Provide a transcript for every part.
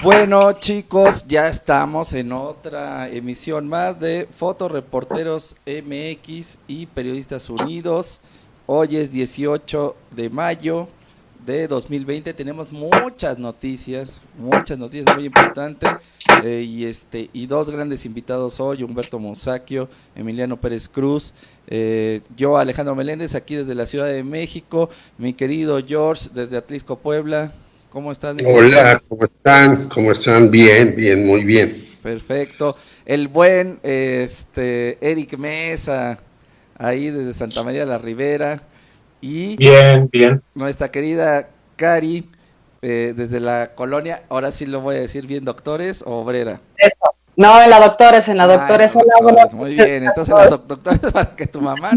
Bueno, chicos, ya estamos en otra emisión más de Fotoreporteros MX y Periodistas Unidos. Hoy es 18 de mayo de 2020. Tenemos muchas noticias muy importantes. Y dos grandes invitados hoy: Humberto Monzacchio, Emiliano Pérez Cruz, yo, Alejandro Meléndez, aquí desde la Ciudad de México, mi querido George desde Atlisco, Puebla. ¿Cómo estás, mi querido? Hola, ¿cómo están? ¿Cómo están? Bien, bien, muy bien. Perfecto. El buen Eric Mesa, ahí desde Santa María la Ribera. Y Bien, bien. nuestra querida Cari, desde la colonia, ahora sí lo voy a decir bien, Doctores o Obrera. Eso. No, en la Doctores. Doctores, muy bien. Entonces las Doctores, para que tu mamá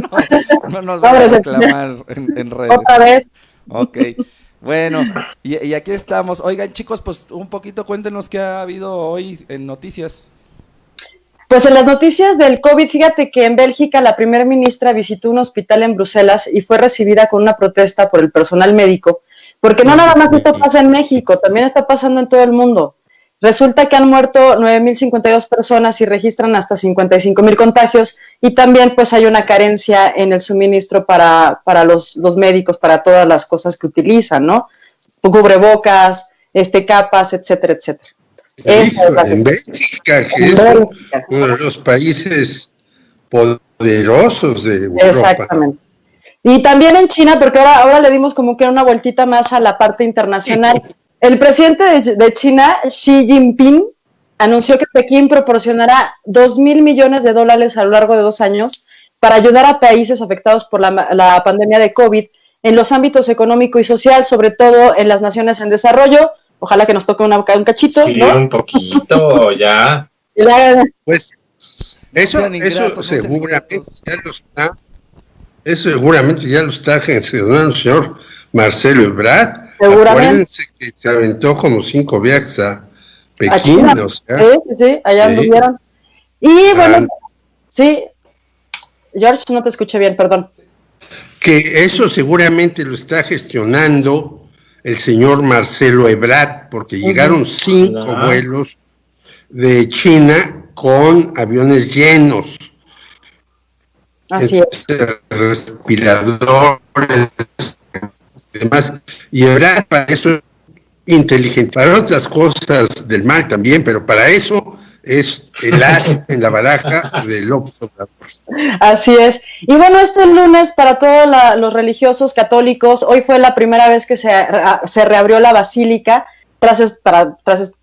no nos vaya a reclamar en redes. Otra vez. Ok. Bueno, y aquí estamos. Oigan, chicos, pues un poquito cuéntenos qué ha habido hoy en noticias. Pues en las noticias del COVID, fíjate que en Bélgica la primera ministra visitó un hospital en Bruselas y fue recibida con una protesta por el personal médico, porque no nada más esto pasa en México, también está pasando en todo el mundo. Resulta que han muerto 9.052 personas y registran hasta 55,000 contagios, y también pues hay una carencia en el suministro para los médicos, para todas las cosas que utilizan, ¿no? Cubrebocas, capas, etcétera, etcétera. En Bélgica, que es uno de los países poderosos de Europa. Exactamente. Y también en China, porque ahora le dimos como que una vueltita más a la parte internacional. El presidente de China, Xi Jinping, anunció que Pekín proporcionará $2,000 millones a lo largo de 2 años para ayudar a países afectados por la pandemia de COVID en los ámbitos económico y social, sobre todo en las naciones en desarrollo. Ojalá que nos toque un cachito, sí, ¿no? Un poquito, ya. Pues eso seguramente ya lo está. Eso seguramente ya lo está gestionando el señor Marcelo Ebrard. Acuérdense que se aventó como 5 viajes a Pekín, o sea. Sí, allá anduvieron. Y bueno, sí, George, no te escuché bien, perdón. Que eso seguramente lo está gestionando el señor Marcelo Ebrard, porque llegaron 5 vuelos de China con aviones llenos. Así es. Respiradores, demás. Y Ebrard para eso es inteligente. Para otras cosas del mal también, pero para eso es el as en la baraja de López Obrador. Así es. Y bueno, este lunes para todos los religiosos católicos, hoy fue la primera vez que se reabrió la basílica tras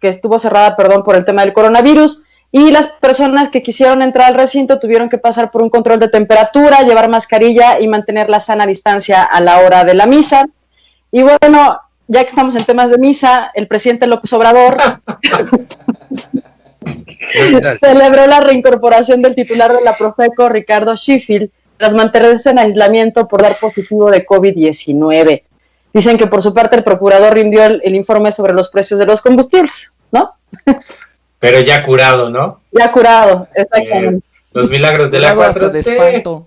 que estuvo cerrada, por el tema del coronavirus, y las personas que quisieron entrar al recinto tuvieron que pasar por un control de temperatura, llevar mascarilla y mantener la sana distancia a la hora de la misa. Y bueno, ya que estamos en temas de misa, el presidente López Obrador celebró la reincorporación del titular de la Profeco, Ricardo Sheffield, tras mantenerse en aislamiento por dar positivo de COVID-19. Dicen que por su parte el procurador rindió el informe sobre los precios de los combustibles, ¿no? Pero ya curado, ¿no? Ya curado, exactamente. Los milagros de la 4T.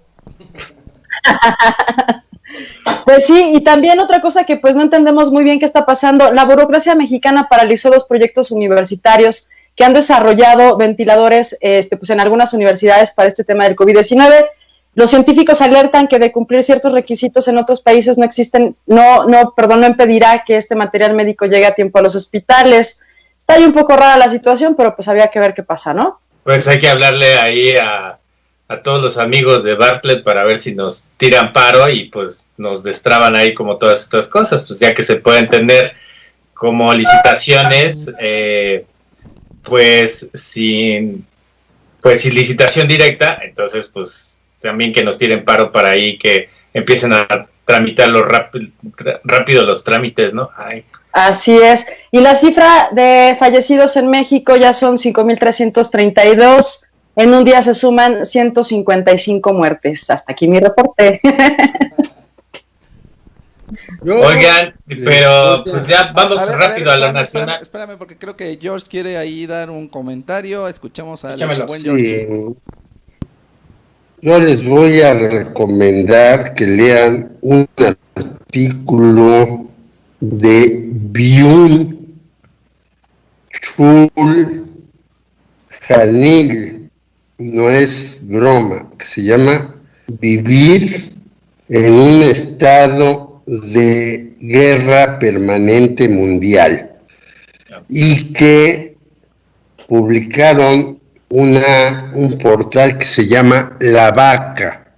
Pues sí, y también otra cosa que pues no entendemos muy bien qué está pasando, la burocracia mexicana paralizó 2 proyectos universitarios que han desarrollado ventiladores pues en algunas universidades para este tema del COVID-19. Los científicos alertan que de cumplir ciertos requisitos en otros países no impedirá que este material médico llegue a tiempo a los hospitales. Está ahí un poco rara la situación, pero pues había que ver qué pasa, ¿no? Pues hay que hablarle ahí a todos los amigos de Bartlett para ver si nos tiran paro y pues nos destraban ahí como todas estas cosas, pues ya que se pueden tener como licitaciones, pues sin licitación directa, entonces pues también que nos tiren paro para ahí que empiecen a tramitarlo rápido los trámites, ¿no? Ay. Así es. Y la cifra de fallecidos en México ya son 5,332. En un día se suman 155 muertes. Hasta aquí mi reporte. Oigan, pero pues ya vamos rápido a la nacional. Espérame, porque creo que George quiere ahí dar un comentario. Escuchamos al buen Sí. George. Yo les voy a recomendar que lean un artículo de Byung azul Janil, no es broma, que se llama Vivir en un estado de guerra permanente mundial, y que publicaron un portal que se llama La Vaca.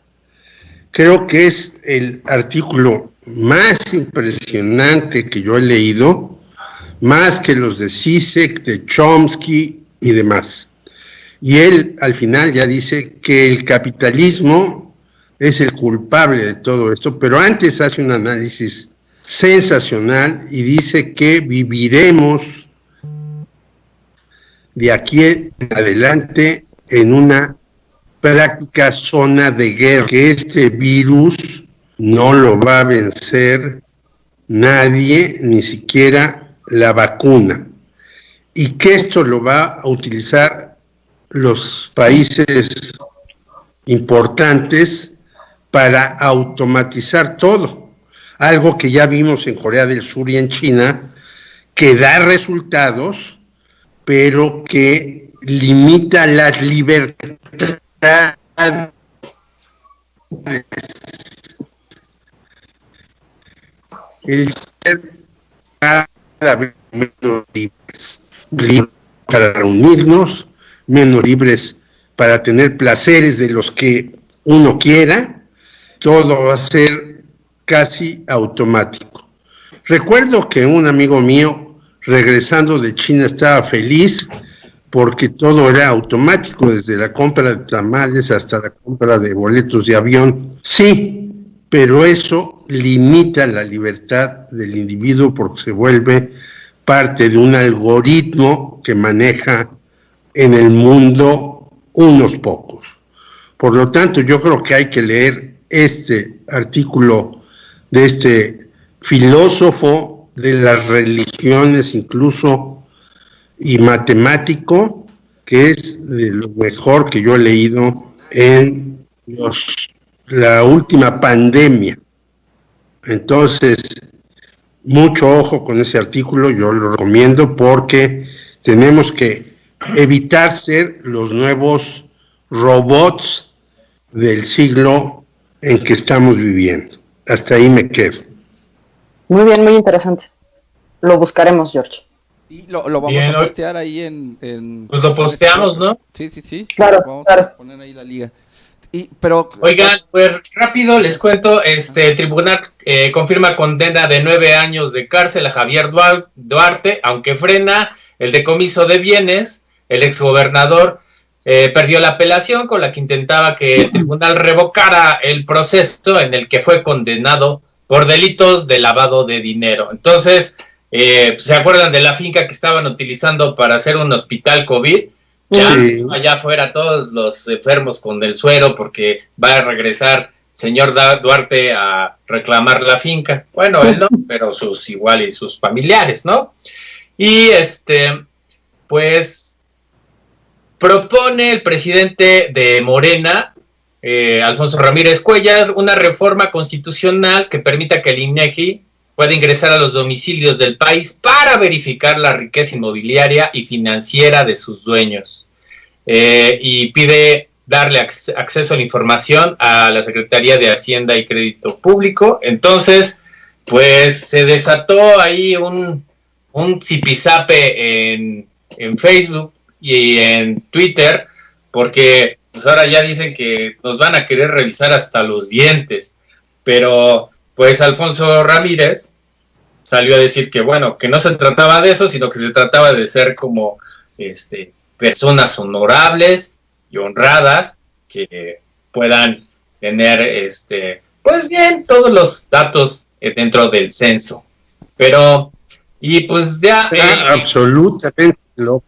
Creo que es el artículo más impresionante que yo he leído, más que los de Zizek, de Chomsky y demás. Y él al final ya dice que el capitalismo es el culpable de todo esto, pero antes hace un análisis sensacional y dice que viviremos de aquí en adelante en una práctica zona de guerra, que este virus no lo va a vencer nadie, ni siquiera la vacuna, y que esto lo va a utilizar los países importantes para automatizar todo, algo que ya vimos en Corea del Sur y en China, que da resultados, pero que limita las libertades. El ser cada vez menos libres para reunirnos, menos libres para tener placeres de los que uno quiera, todo va a ser casi automático. Recuerdo que un amigo mío, regresando de China, estaba feliz porque todo era automático, desde la compra de tamales hasta la compra de boletos de avión. Sí, pero eso limita la libertad del individuo porque se vuelve parte de un algoritmo que maneja en el mundo unos pocos. Por lo tanto, yo creo que hay que leer este artículo de este filósofo de las religiones incluso y matemático, que es de lo mejor que yo he leído en la última pandemia. Entonces, mucho ojo con ese artículo, yo lo recomiendo porque tenemos que evitar ser los nuevos robots del siglo en que estamos viviendo. Hasta ahí me quedo. Muy bien, muy interesante. Lo buscaremos, George. Y lo vamos bien, a postear ahí en pues lo posteamos, ¿no? Sí. Claro, vamos claro. a poner ahí la liga. Pero oigan, pues rápido les cuento, el tribunal confirma condena de 9 años de cárcel a Javier Duarte, aunque frena el decomiso de bienes. El exgobernador perdió la apelación con la que intentaba que el tribunal revocara el proceso en el que fue condenado por delitos de lavado de dinero. Entonces, ¿se acuerdan de la finca que estaban utilizando para hacer un hospital COVID? Ya allá afuera todos los enfermos con el suero porque va a regresar señor Duarte a reclamar la finca. Bueno, él no, pero sus iguales y sus familiares, ¿no? Y pues propone el presidente de Morena, Alfonso Ramírez Cuellar, una reforma constitucional que permita que el INEGI puede ingresar a los domicilios del país para verificar la riqueza inmobiliaria y financiera de sus dueños. Y pide darle acceso a la información a la Secretaría de Hacienda y Crédito Público. Entonces, pues se desató ahí un zipizape en Facebook y en Twitter, porque pues ahora ya dicen que nos van a querer revisar hasta los dientes. Pero pues Alfonso Ramírez salió a decir que bueno, que no se trataba de eso, sino que se trataba de ser como personas honorables y honradas que puedan tener pues bien todos los datos dentro del censo. Pero y pues ya absolutamente loco.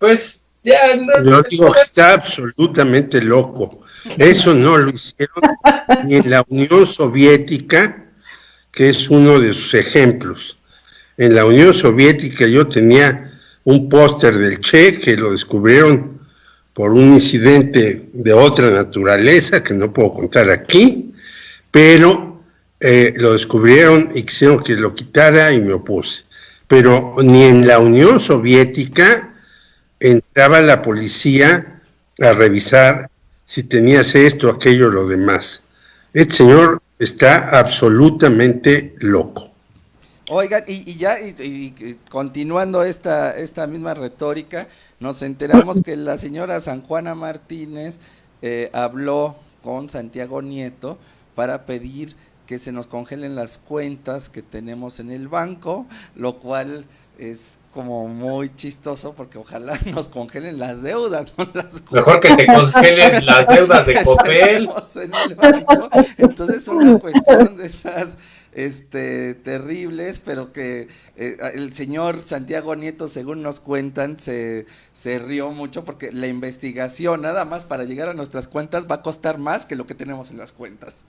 Pues ya yo digo que está absolutamente loco. Eso no lo hicieron ni en la Unión Soviética, que es uno de sus ejemplos. En la Unión Soviética yo tenía un póster del Che que lo descubrieron por un incidente de otra naturaleza que no puedo contar aquí, pero lo descubrieron y quisieron que lo quitara y me opuse. pero ni en la Unión Soviética entraba la policía a revisar si tenías esto, aquello, lo demás. Este señor está absolutamente loco. Oigan, y continuando esta misma retórica, nos enteramos que la señora San Juana Martínez habló con Santiago Nieto para pedir que se nos congelen las cuentas que tenemos en el banco, lo cual es como muy chistoso porque ojalá nos congelen las deudas, no las mejor que te congelen las deudas de Copel. Entonces es una cuestión de estas terribles, pero que el señor Santiago Nieto, según nos cuentan, se rió mucho porque la investigación nada más para llegar a nuestras cuentas va a costar más que lo que tenemos en las cuentas.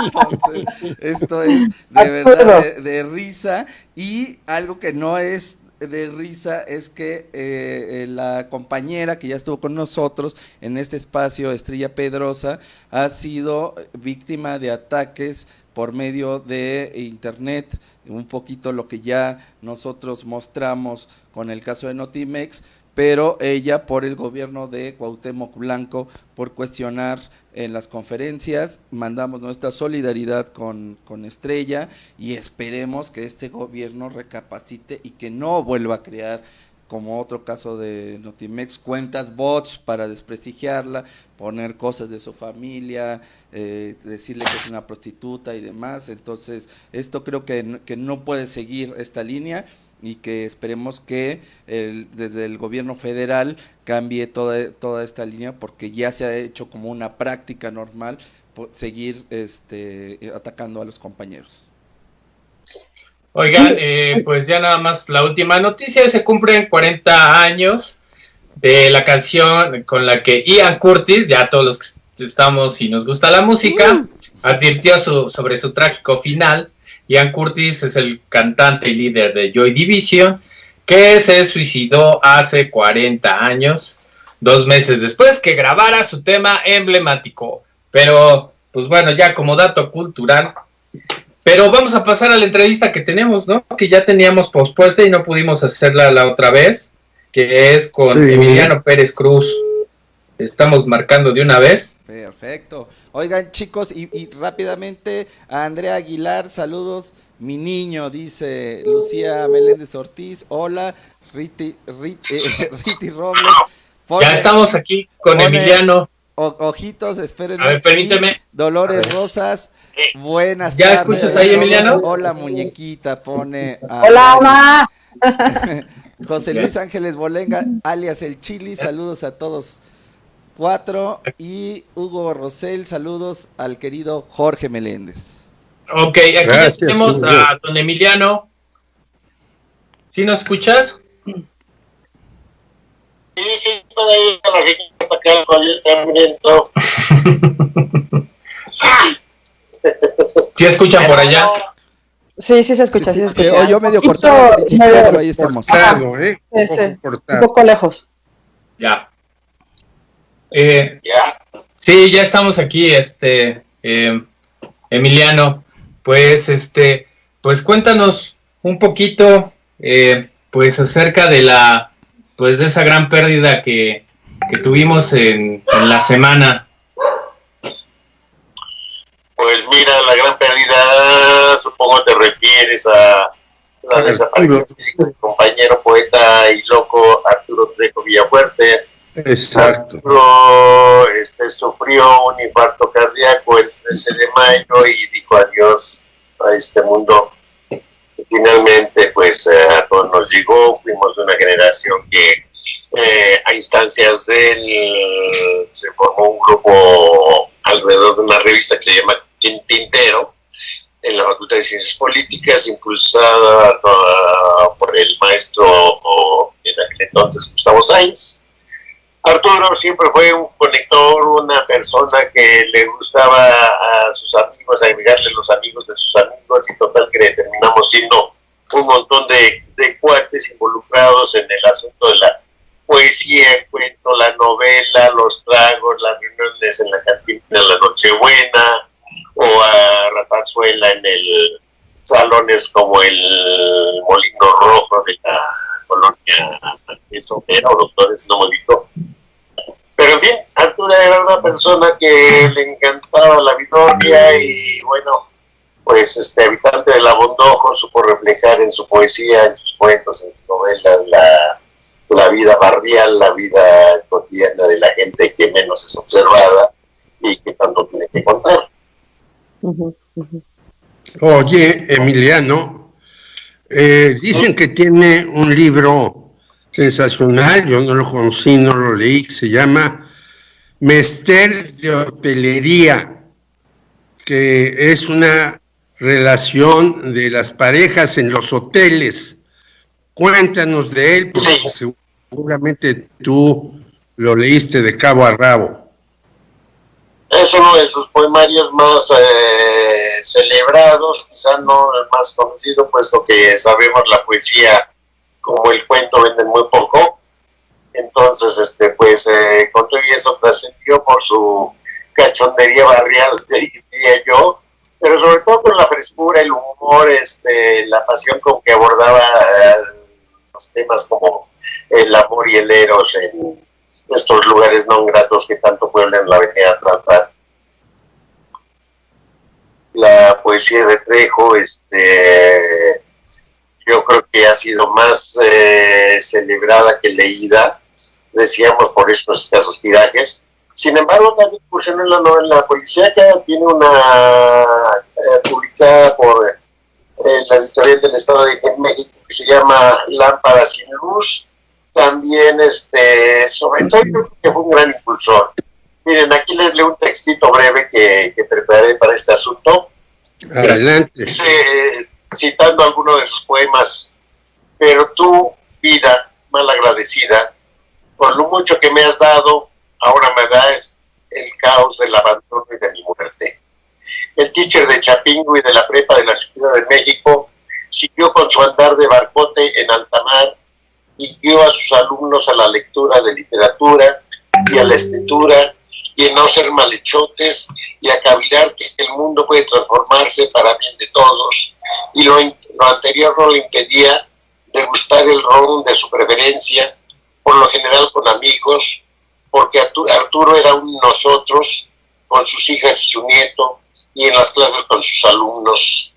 Entonces, esto es de verdad de risa, y algo que no es de risa es que la compañera que ya estuvo con nosotros en este espacio, Estrella Pedrosa, ha sido víctima de ataques por medio de internet, un poquito lo que ya nosotros mostramos con el caso de Notimex, pero ella por el gobierno de Cuauhtémoc Blanco, por cuestionar en las conferencias. Mandamos nuestra solidaridad con Estrella y esperemos que este gobierno recapacite y que no vuelva a crear, como otro caso de Notimex, cuentas bots para desprestigiarla, poner cosas de su familia, decirle que es una prostituta y demás. Entonces, esto creo que no puede seguir esta línea, y que esperemos que desde el gobierno federal cambie toda esta línea, porque ya se ha hecho como una práctica normal seguir atacando a los compañeros. Oigan, pues ya nada más la última noticia: se cumplen 40 años de la canción con la que Ian Curtis, ya todos los que estamos y nos gusta la música, advirtió sobre su trágico final. Ian Curtis es el cantante y líder de Joy Division, que se suicidó hace 40 años, 2 meses después que grabara su tema emblemático. Pero, pues bueno, ya como dato cultural. Pero vamos a pasar a la entrevista que tenemos, ¿no? Que ya teníamos pospuesta y no pudimos hacerla la otra vez, que es con Emiliano Pérez Cruz. Estamos marcando de una vez. Perfecto. Oigan, chicos, y rápidamente a Andrea Aguilar, saludos, mi niño, dice Lucía Meléndez Ortiz. Hola, Riti Robles. Ya estamos aquí con Emiliano. Ojitos, esperen. A ver, permíteme. Dolores Rosas, buenas tardes. ¿Ya escuchas ahí, Emiliano? Hola, muñequita, pone. Hola, mamá. José Luis Ángeles Bolenga, alias El Chili, saludos a todos 4, y Hugo Rosell, saludos al querido Jorge Meléndez. Ok, aquí gracias, ya tenemos a don Emiliano. ¿Sí nos escuchas? Sí, para acá con el tratamiento. ¿Sí escuchan por allá? Sí, se escucha, sí se escucha. Se oyó medio cortado al principio, pero ahí estamos. Un poco lejos. Ya. Sí, ya estamos aquí, Emiliano. Pues, pues cuéntanos un poquito, pues acerca de de esa gran pérdida que tuvimos en la semana. Pues mira, la gran pérdida, supongo te refieres a la desaparición del compañero poeta y loco Arturo Trejo Villafuerte. Exacto. Arturo sufrió un infarto cardíaco el 13 de mayo y dijo adiós a este mundo. Y finalmente, pues, a todos nos llegó. Fuimos una generación que, a instancias de él, se formó un grupo alrededor de una revista que se llama Tintero, en la Facultad de Ciencias Políticas, impulsada por el maestro en aquel entonces, Gustavo Sainz. Arturo siempre fue un conector, una persona que le gustaba a sus amigos, agregarle los amigos de sus amigos, y total que terminamos siendo un montón de cuates involucrados en el asunto de la poesía, el cuento, la novela, los tragos, las reuniones en la cantina de la Nochebuena, o a Rafazuela en salones como el Molino Rojo de la colonia Somera o Doctores, no me dijo. Pero en fin, Arturo era una persona que le encantaba la Vidoria y bueno, pues habitante de la Bondojo, supo reflejar en su poesía, en sus cuentos, en sus novelas, la vida barrial, la vida cotidiana de la gente que menos es observada y que tanto tiene que contar. Oye, Emiliano, dicen que tiene un libro sensacional, yo no lo conocí, no lo leí, se llama Mester de Hotelería, que es una relación de las parejas en los hoteles. Cuéntanos de él, porque sí, seguramente tú lo leíste de cabo a rabo. Es uno de sus poemarios más celebrados, quizá no el más conocido, puesto que sabemos la poesía como el cuento venden muy poco. Entonces, pues con todo eso trascendió por su cachondería barrial, diría yo, pero sobre todo con la frescura, el humor, la pasión con que abordaba los temas como el amor y el eros en estos lugares no gratos que tanto pueblan la avenida Atlanta. La poesía de Trejo, yo creo que ha sido más celebrada que leída, decíamos por estos escasos tirajes. Sin embargo, también incursionó en la policía, que tiene una publicada por la editorial del Estado de México, que se llama Lámpara sin Luz. También, sobre todo, creo que fue un gran impulsor. Miren, aquí les leo un textito breve que preparé para este asunto. Adelante. Citando algunos de sus poemas: pero tú, vida mal agradecida, por lo mucho que me has dado, ahora me das el caos del abandono y de mi muerte. El teacher de Chapingo y de la prepa de la Ciudad de México siguió con su andar de barcote en alta mar y guió a sus alumnos a la lectura de literatura y a la escritura y en no ser malhechotes y a cavilar que el mundo puede transformarse para bien de todos, y lo anterior no le impedía degustar el ron de su preferencia, por lo general con amigos, porque Arturo era un nosotros, con sus hijas y su nieto, y en las clases con sus alumnos.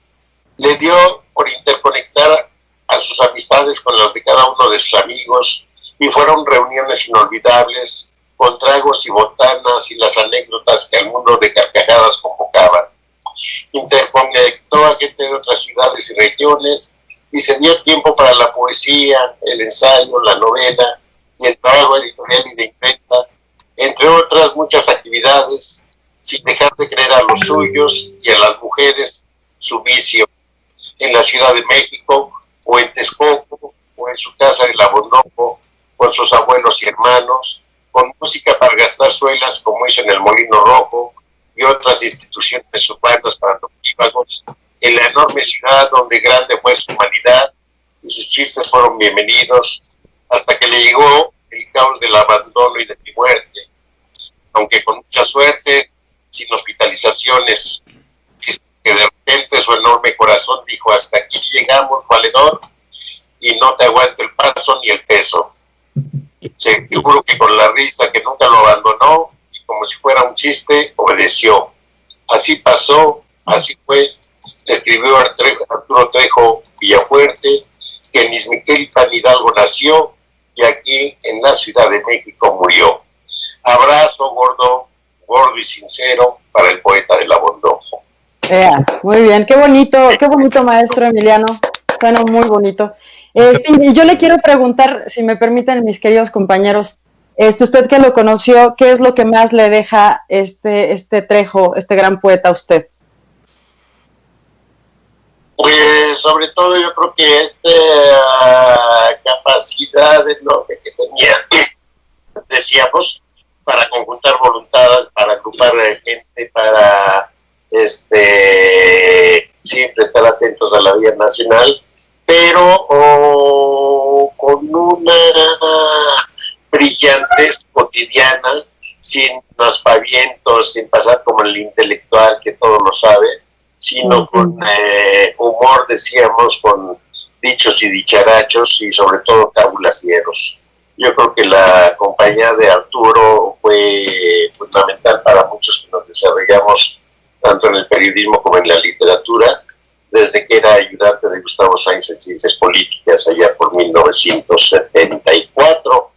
Le dio por interconectar a sus amistades con las de cada uno de sus amigos, y fueron reuniones inolvidables, con tragos y botanas y las anécdotas que el mundo de carcajadas convocaban. Interconectó a gente de otras ciudades y regiones, y se dio tiempo para la poesía, el ensayo, la novela y el trabajo editorial y de imprenta, entre otras muchas actividades, sin dejar de creer a los suyos y a las mujeres su vicio. En la Ciudad de México, o en Texcoco, o en su casa de la Bondojo, con sus abuelos y hermanos, con música para gastar suelas, como hizo en el Molino Rojo, y otras instituciones urbanas para noctívagos, en la enorme ciudad donde grande fue su humanidad, y sus chistes fueron bienvenidos, hasta que le llegó el caos del abandono y de mi muerte, aunque con mucha suerte, sin hospitalizaciones, que de repente su enorme corazón dijo: hasta aquí llegamos, valedor, y no te aguanto el paso ni el peso. Seguro que con la risa que nunca lo abandonó, y como si fuera un chiste, obedeció. Así pasó, así fue, escribió Arturo Trejo Villafuerte, que en Izmiquilpan, Hidalgo nació, y aquí en la Ciudad de México murió. Abrazo gordo y sincero para el poeta de la Bondojo. Muy bien, qué bonito maestro Emiliano, bueno, muy bonito. Y yo le quiero preguntar, si me permiten mis queridos compañeros, usted que lo conoció, ¿qué es lo que más le deja este Trejo, este gran poeta a usted? Pues sobre todo yo creo que capacidad enorme que tenía, decíamos, para conjuntar voluntades, para agrupar gente, para siempre estar atentos a la vida nacional, pero con una brillantez cotidiana, sin aspavientos, sin pasar como el intelectual que todo lo sabe, sino con humor, decíamos, con dichos y dicharachos y sobre todo cábulas y eros. Yo creo que la compañía de Arturo fue fundamental para muchos que nos desarrollamos tanto en el periodismo como en la literatura, desde que era ayudante de Gustavo Sáenz en Ciencias Políticas allá por 1974.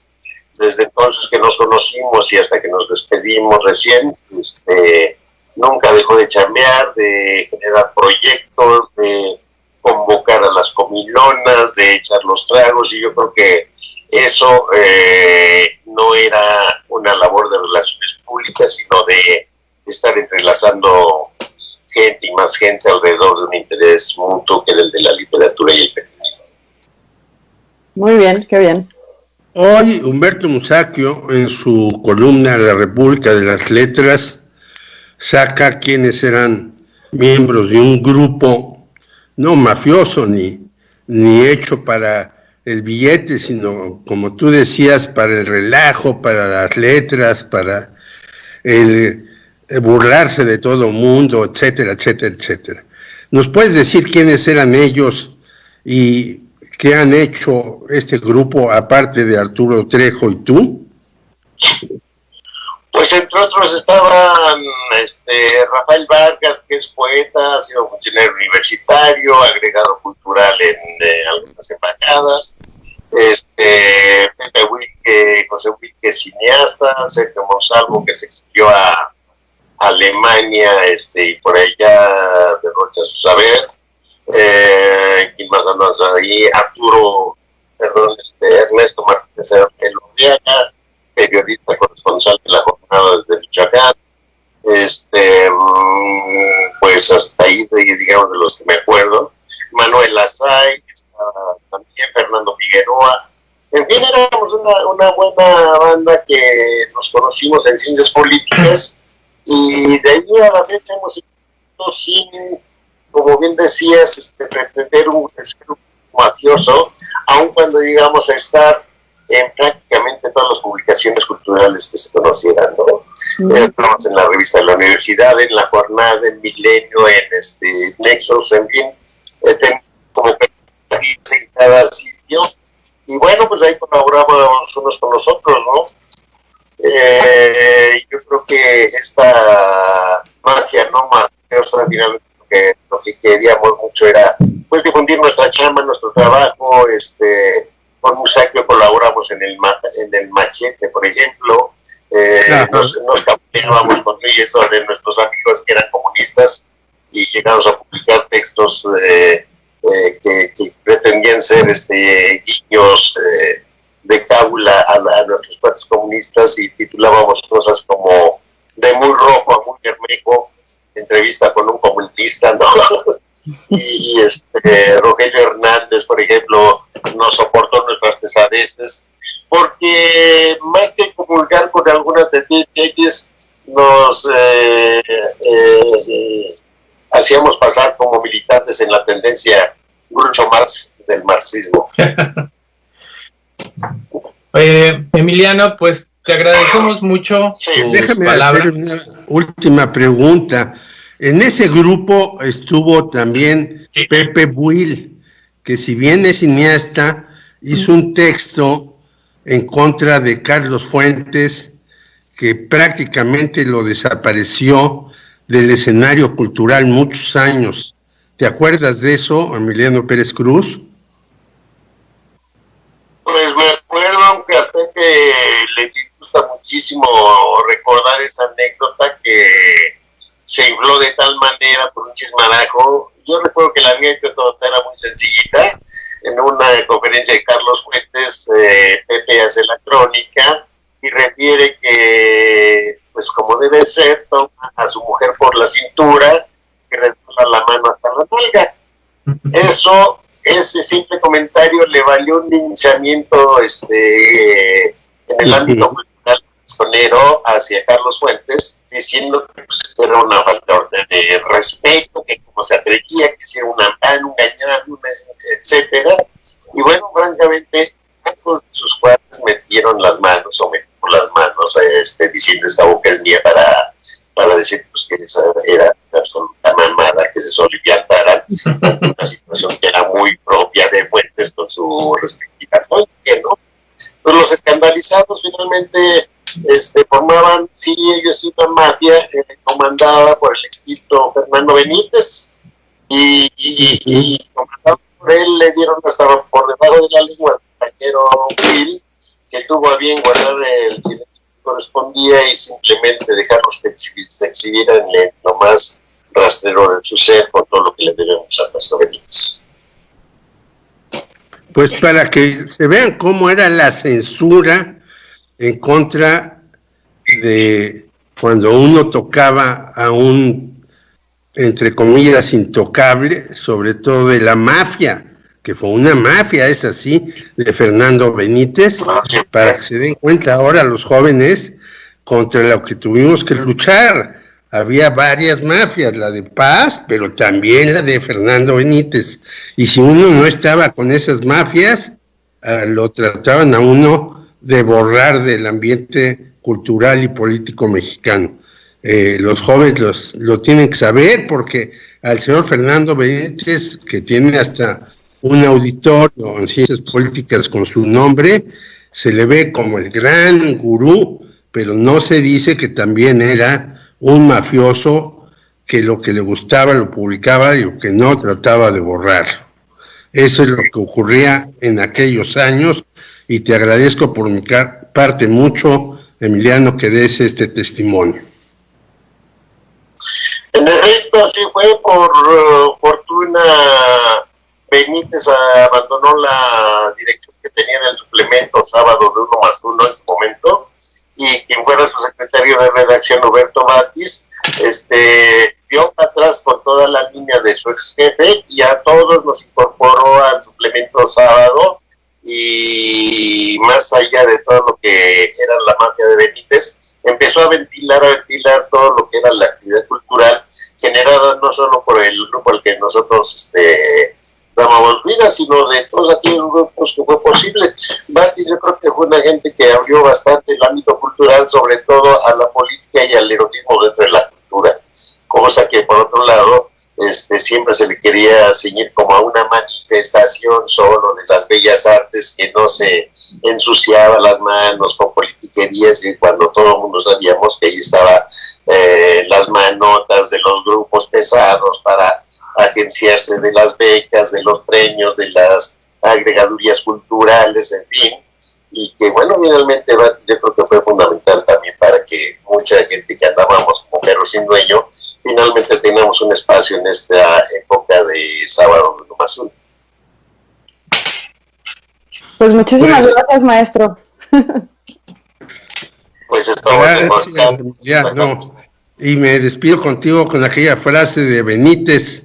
Desde entonces que nos conocimos y hasta que nos despedimos recién, nunca dejó de chambear, de generar proyectos, de convocar a las comilonas, de echar los tragos, y yo creo que eso no era una labor de relaciones públicas, sino de estar entrelazando gente y más gente alrededor de un interés mutuo que era el de la literatura y el periodismo. Muy bien, qué bien. Hoy Humberto Musacchio, en su columna La República de las Letras, saca quienes eran miembros de un grupo no mafioso ni hecho para el billete, sino, como tú decías, para el relajo, para las letras, para el burlarse de todo el mundo, etcétera, etcétera, etcétera. ¿Nos puedes decir quiénes eran ellos y qué han hecho este grupo, aparte de Arturo Trejo y tú? Pues entre otros estaban Rafael Vargas, que es poeta, ha sido funcionario universitario, agregado cultural en algunas embajadas, Pepe Wilke, José Wilke, cineasta, Sergio Monsalvo, que se exilió a Alemania y por allá derrocha su saber. ¿Quién más anda ahí? Ernesto Martínez Elorriaga, periodista corresponsal de La Jornada desde Michoacán. Pues hasta ahí, digamos, de los que me acuerdo. Manuel Azay, también Fernando Figueroa. En fin, éramos una buena banda que nos conocimos en Ciencias Políticas, y de ahí a la fecha hemos ido sin, como bien decías, pretender ser un mafioso, aun cuando llegamos a estar en prácticamente todas las publicaciones culturales que se conocieran, ¿no? Estamos en la revista de la universidad, en La Jornada, en Milenio, en Nexos, en fin, como que en cada sitio, y bueno, pues ahí colaborábamos unos con los otros, ¿no? Yo creo que esta magia no mafiosa, finalmente lo que queríamos mucho era pues difundir nuestra chamba, nuestro trabajo. Con Musacchio colaboramos en el Machete, por ejemplo. Nos cambiábamos con eso de nuestros amigos que eran comunistas y llegamos a publicar textos que pretendían ser guiños de cábula a nuestros padres comunistas, y titulábamos cosas como De muy rojo a muy bermejo, entrevista con un comunista, ¿no? Y Rogelio Hernández, por ejemplo, nos soportó nuestras pesadeces, porque más que comulgar con algunas de ellas, nos hacíamos pasar como militantes en la tendencia Groucho Marx del marxismo. Emiliano, pues te agradecemos mucho. Sí, déjame palabras. hacer una última pregunta. En ese grupo estuvo también Pepe Buil, que si bien es cineasta, hizo un texto en contra de Carlos Fuentes, que prácticamente lo desapareció del escenario cultural muchos años. ¿Te acuerdas de eso, Emiliano Pérez Cruz? Pues me acuerdo, aunque a Pepe le gusta muchísimo recordar esa anécdota que se infló de tal manera por un chismarajo. Yo recuerdo que la anécdota era muy sencillita. En una conferencia de Carlos Fuentes, Pepe hace la crónica y refiere que, pues como debe ser, toma a su mujer por la cintura y reduce la mano hasta la nalga. Ese simple comentario le valió un linchamiento en el ámbito cultural sonero hacia Carlos Fuentes, diciendo que pues, era una falta de respeto, que como se atrevía, que era una engañada, etcétera. Y bueno, francamente, muchos de sus cuates metieron las manos, diciendo esta boca es mía, para decir pues que esa era absoluta mamada, que se su respectiva noche, ¿no? Pues los escandalizados finalmente formaban, sí, ellos una mafia comandada por el extinto Fernando Benítez y comandado por él le dieron hasta por debajo de la lengua al compañero Will, que tuvo a bien guardar el silencio que correspondía y simplemente dejarlos que se exhibieran en lo más rastrero de su ser con todo lo que le debemos a Ernesto Benítez. Pues para que se vean cómo era la censura en contra de cuando uno tocaba a un, entre comillas, intocable, sobre todo de la mafia, que fue una mafia, es así, de Fernando Benítez, para que se den cuenta ahora los jóvenes contra lo que tuvimos que luchar. Había varias mafias, la de Paz, pero también la de Fernando Benítez. Y si uno no estaba con esas mafias, lo trataban a uno de borrar del ambiente cultural y político mexicano. Los jóvenes lo tienen que saber porque al señor Fernando Benítez, que tiene hasta un auditorio en ciencias políticas con su nombre, se le ve como el gran gurú, pero no se dice que también era un mafioso que lo que le gustaba lo publicaba y lo que no trataba de borrar. Eso es lo que ocurría en aquellos años y te agradezco por mi parte mucho, Emiliano, que des este testimonio. En efecto, así fue. Por fortuna, Benítez abandonó la dirección que tenía en el suplemento Sábado de 1+1 en su momento, y quien fuera su secretario de redacción, Roberto Batis, vio para atrás con toda la línea de su ex jefe y a todos nos incorporó al suplemento Sábado, y más allá de todo lo que era la mafia de Benítez, empezó a ventilar todo lo que era la actividad cultural generada no solo por el grupo al que nosotros dábamos vida, sino de todos aquellos grupos que fue posible. Batis, yo creo que fue una gente que abrió bastante el ámbito cultural, sobre todo a la política y al erotismo dentro de la cultura, cosa que por otro lado siempre se le quería ceñir como a una manifestación solo de las bellas artes, que no se ensuciaba las manos con politiquerías, y cuando todo el mundo sabíamos que ahí estaba las manotas de los grupos pesados para agenciarse de las becas, de los premios, de las agregadurías culturales, en fin, y que bueno, finalmente yo creo que fue fundamental también para que mucha gente que andábamos como perros sin dueño, finalmente tengamos un espacio en esta época de Sábado de 1+1. Pues muchísimas gracias, maestro. Pues estamos ya, no. Y me despido contigo con aquella frase de Benítez: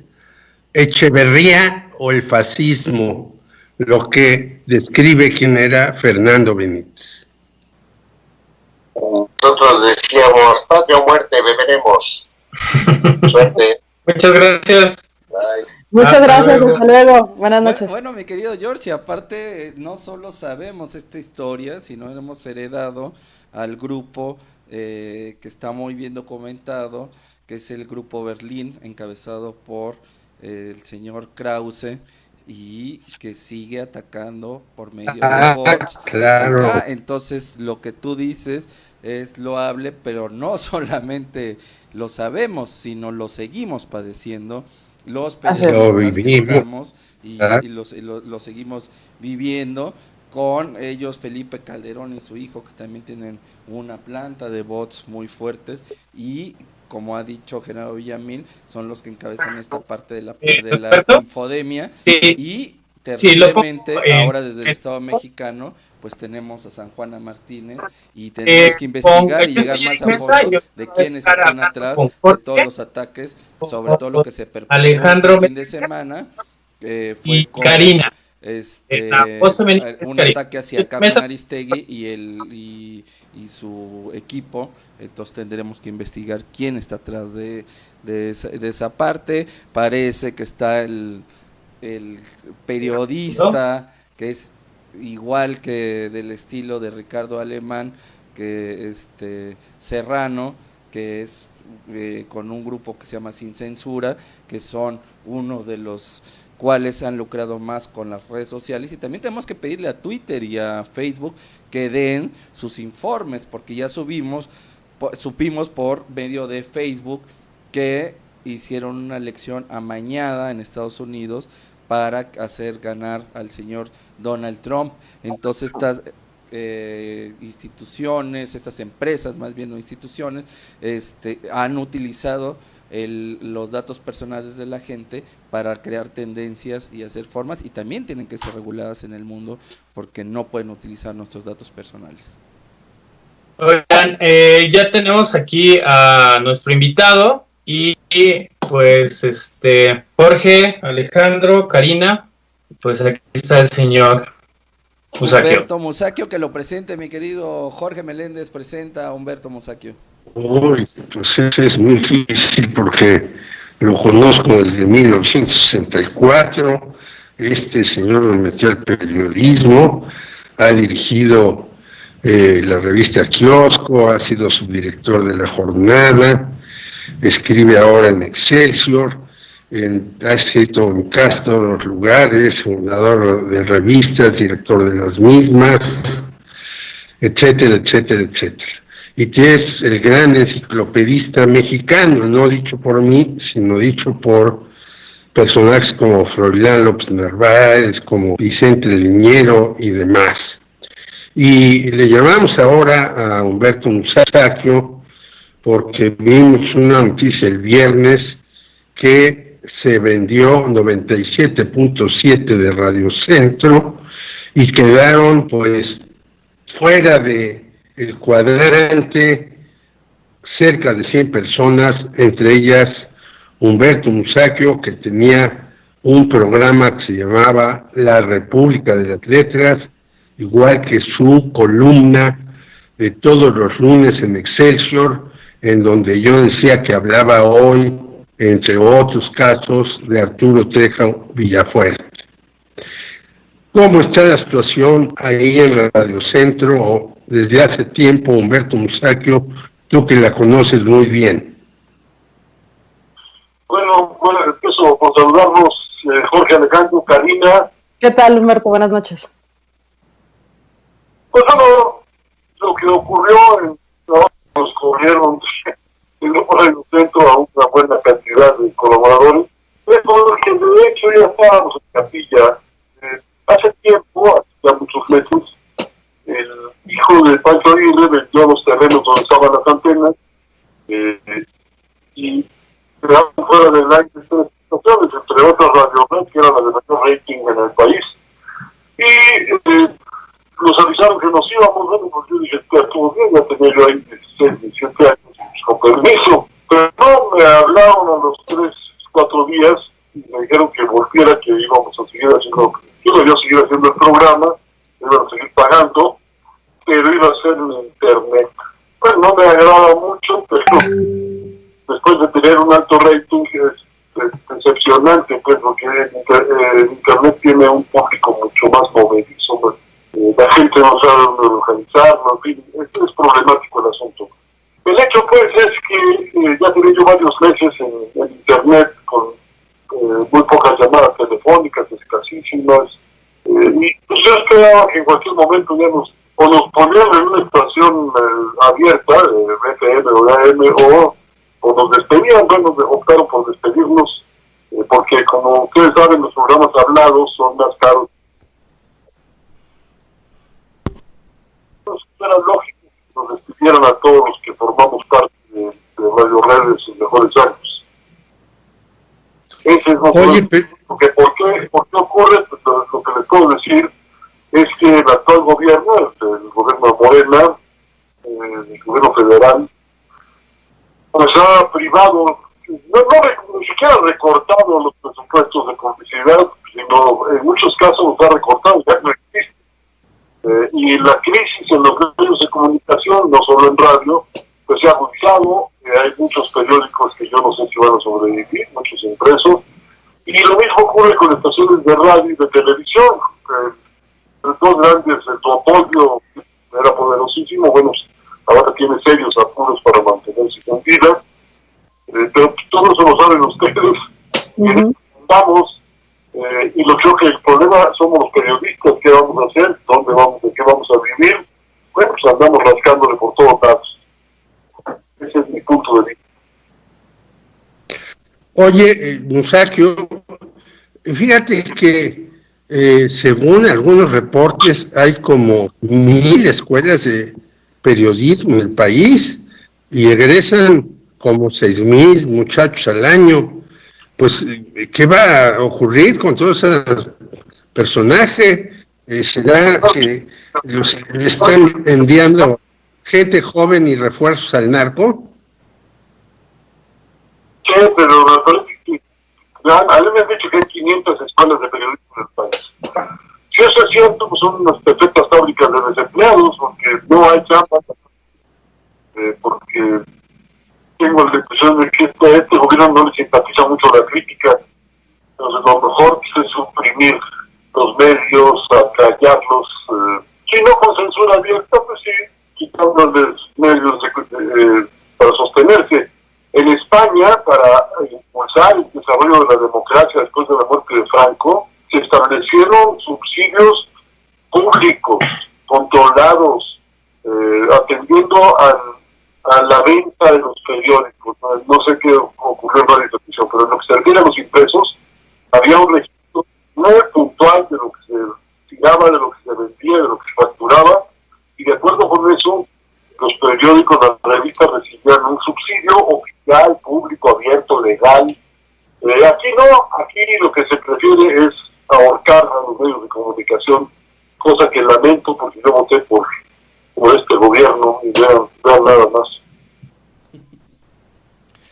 Echeverría o el fascismo, lo que describe quién era Fernando Benítez. Nosotros decíamos, patria o muerte, beberemos. Suerte. Muchas gracias. Bye. Muchas gracias, hasta luego. Buenas noches. Bueno, mi querido George, y aparte no solo sabemos esta historia, sino hemos heredado al grupo que está muy bien documentado, que es el grupo Berlín, encabezado por el señor Krause, y que sigue atacando por medio de bots. Claro. Acá. Entonces lo que tú dices es loable, pero no solamente lo sabemos, sino lo seguimos padeciendo. Los periodistas y lo seguimos viviendo. Con ellos Felipe Calderón y su hijo, que también tienen una planta de bots muy fuertes, y como ha dicho Genaro Villamil, son los que encabezan esta parte de la infodemia. Y terriblemente ahora desde el Estado mexicano pues tenemos a San Juana Martínez, y tenemos que investigar y llegar más a fondo de quiénes están atrás de todos los ataques, sobre todo lo que se perpetró el fin de semana, fue con Karina. Un ataque hacia Carmen Aristegui y su equipo. Entonces tendremos que investigar quién está atrás de esa parte. Parece que está el periodista, que es igual que del estilo de Ricardo Alemán, que Serrano, que es con un grupo que se llama Sin Censura, que son uno de los cuáles han lucrado más con las redes sociales, y también tenemos que pedirle a Twitter y a Facebook que den sus informes, porque ya supimos por medio de Facebook que hicieron una elección amañada en Estados Unidos para hacer ganar al señor Donald Trump. Entonces estas instituciones, estas empresas, más bien no instituciones, han utilizado los datos personales de la gente para crear tendencias y hacer formas, y también tienen que ser reguladas en el mundo porque no pueden utilizar nuestros datos personales. Oigan, ya tenemos aquí a nuestro invitado y pues Jorge, Alejandro, Karina, pues aquí está el señor Musacchio. Humberto Musacchio, que lo presente, mi querido Jorge Meléndez, presenta a Humberto Musacchio. Uy, pues es muy difícil porque lo conozco desde 1964. Este señor me metió al periodismo, ha dirigido la revista Kiosco, ha sido subdirector de La Jornada, escribe ahora en Excelsior, ha escrito en casi todos los lugares, fundador de revistas, director de las mismas, etcétera, etcétera, etcétera. Y que es el gran enciclopedista mexicano, no dicho por mí, sino dicho por personajes como Froilán López Narváez, como Vicente Liñero y demás. Y le llamamos ahora a Humberto Musacchio porque vimos una noticia el viernes que se vendió 97.7 de Radio Centro y quedaron pues fuera de el cuadrante cerca de 100 personas, entre ellas Humberto Musacchio, que tenía un programa que se llamaba La República de las Letras, igual que su columna de todos los lunes en Excelsior, en donde yo decía que hablaba hoy, entre otros casos, de Arturo Trejo Villafuerte. ¿Cómo está la situación ahí en Radio Centro desde hace tiempo, Humberto Musacchio, tú que la conoces muy bien? Bueno, empiezo por saludarnos, Jorge, Alejandro, Karina. ¿Qué tal, Humberto? Buenas noches. Pues bueno, lo que ocurrió nos corrieron en Radio Centro a una buena cantidad de colaboradores, pero que de hecho ya estábamos en capilla. Hace tiempo, ya muchos meses, el hijo de Pancho Aguirre vendió los terrenos donde estaban las antenas y quedaron fuera del aire estas estaciones, entre otras Radio Red, que era la de mayor rating en el país. Y nos avisaron que nos íbamos, bueno, pues yo dije que estuvo bien, ya tenía yo ahí 16, 17 años, con permiso. Pero no, me hablaron a los 3, 4 días y me dijeron que volviera, que íbamos a seguir haciendo, yo debía seguir haciendo el programa, iban a seguir pagando, pero iba a ser en internet. Pues no me agrada mucho, pero después de tener un alto rating es decepcionante, pues, porque internet tiene un público mucho más movedizo, pues, la gente no sabe dónde organizarlo, en fin, es problemático el asunto. El hecho, pues, es que ya tenía yo varios meses en internet con muy pocas llamadas telefónicas, escasísimas, y pues yo esperaba que en cualquier momento ya nos ponían en una estación abierta, FM o AM, o nos despedían. Bueno, optaron por despedirnos, porque como ustedes saben, los programas hablados son más caros. Era lógico que nos despidieran a todos los que formamos parte de Radio Red en sus mejores años. Ese es ¿por qué ocurre? Pues lo que les puedo decir es que el actual gobierno, el gobierno de Morena, el gobierno federal, pues ha privado, ni siquiera recortado los presupuestos de publicidad, sino en muchos casos los ha recortado, ya no existe. Y la crisis en los medios de comunicación, no solo en radio, pues se ha agudizado. Hay muchos periódicos que yo no sé si van a sobrevivir, muchos impresos, y lo mismo ocurre con estaciones de radio y de televisión. Los dos grandes, el duopolio era poderosísimo, bueno, ahora tiene serios apuros para mantenerse con vida, pero todo eso lo saben ustedes. Estamos lo creo que el problema somos los periodistas. ¿Qué vamos a hacer? ¿Dónde vamos? ¿De qué vamos a vivir? Bueno, pues andamos rascándole por todos lados. Ese es mi punto de vista. Oye, Musacchio, fíjate que según algunos reportes hay como 1,000 escuelas de periodismo en el país y egresan como 6,000 muchachos al año. Pues, ¿qué va a ocurrir con todos esos personajes? ¿Será que los están enviando gente joven y refuerzos al narco? Sí, pero me parece que a mí me han dicho que hay 500 escuelas de periodismo en el país. Si eso es cierto, pues son unas perfectas fábricas de desempleados, porque no hay chamba, porque tengo la impresión de que este gobierno no le simpatiza mucho la crítica. Entonces lo mejor es suprimir los medios, acallarlos, si no con censura abierta, pues sí, quitándoles medios para sostenerse. En España, para impulsar el desarrollo de la democracia después de la muerte de Franco, se establecieron subsidios públicos, controlados, atendiendo a la venta de los periódicos. No sé qué ocurrió en Radio Televisión, pero en lo que se refiere a los impresos, había un registro muy puntual de lo que se tiraba, de lo que se vendía, de lo que se facturaba, y de acuerdo con eso, los periódicos, las revistas recibían un subsidio oficial, público, abierto, legal. Aquí no, aquí lo que se prefiere es ahorcar a los medios de comunicación, cosa que lamento porque yo voté por este gobierno y vean nada más.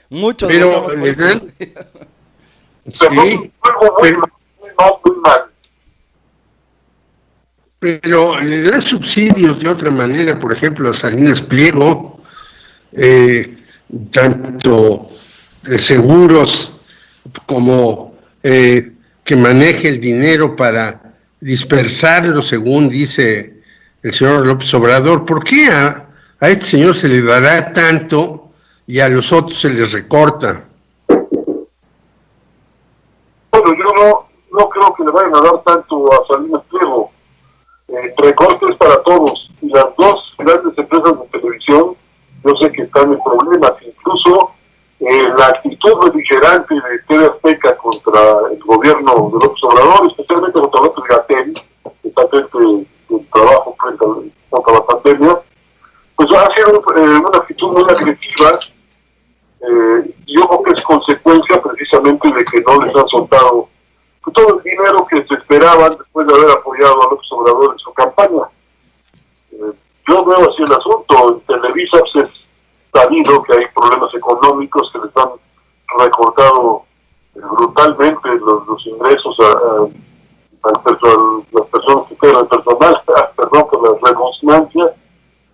Muchos pero les dan... Sí, muy mal. Pero le dan subsidios de otra manera, por ejemplo, a Salinas Pliego, tanto de seguros como que maneje el dinero para dispersarlo, según dice el señor López Obrador. ¿Por qué a este señor se le dará tanto y a los otros se les recorta? Bueno, yo no creo que le vayan a dar tanto a Salinas Pliego. Recortes para todos, y las dos grandes empresas de televisión, yo sé que están en problemas, incluso la actitud beligerante de TV Azteca contra el gobierno de López Obrador, especialmente contra López-Gatell, que está frente del trabajo contra la pandemia, pues ha sido una actitud muy agresiva, y yo creo que es consecuencia precisamente de que no les han soltado todo el dinero que se esperaban después de haber apoyado a López Obrador en su campaña. Yo veo así el asunto. En Televisa pues, es sabido que hay problemas económicos, que les han recortado brutalmente los ingresos a las personas que quedan, el personal, perdón por la redundancia.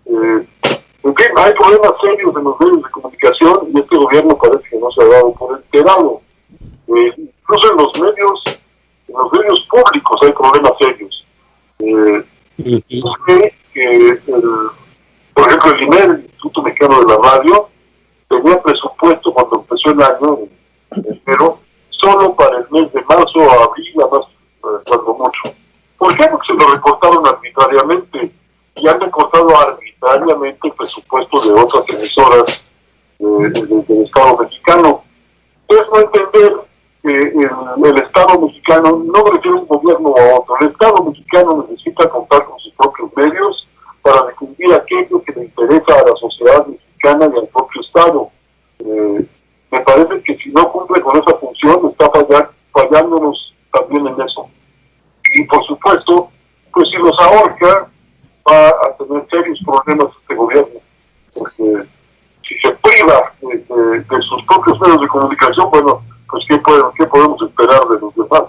En fin, hay problemas serios en los medios de comunicación y este gobierno parece que no se ha dado por enterado. Incluso en los medios públicos hay problemas serios. Por ejemplo, el INER, el Instituto Mexicano de la Radio, tenía presupuesto cuando empezó el año, en enero, solo para el mes de marzo o abril, además, cuando mucho. ¿Por qué? Porque se lo recortaron arbitrariamente y han recortado arbitrariamente el presupuesto de otras emisoras del Estado mexicano. Es no entender que el Estado mexicano no refiere un gobierno a otro. El Estado mexicano necesita contar con sus propios medios para difundir aquello que le interesa a la sociedad mexicana y al propio Estado. Me parece que si no cumple con esa función, está fallándonos también en eso. Y por supuesto, pues si los ahorca, va a tener serios problemas este gobierno. Porque si se priva de sus propios medios de comunicación, bueno, pues ¿qué podemos esperar de los demás?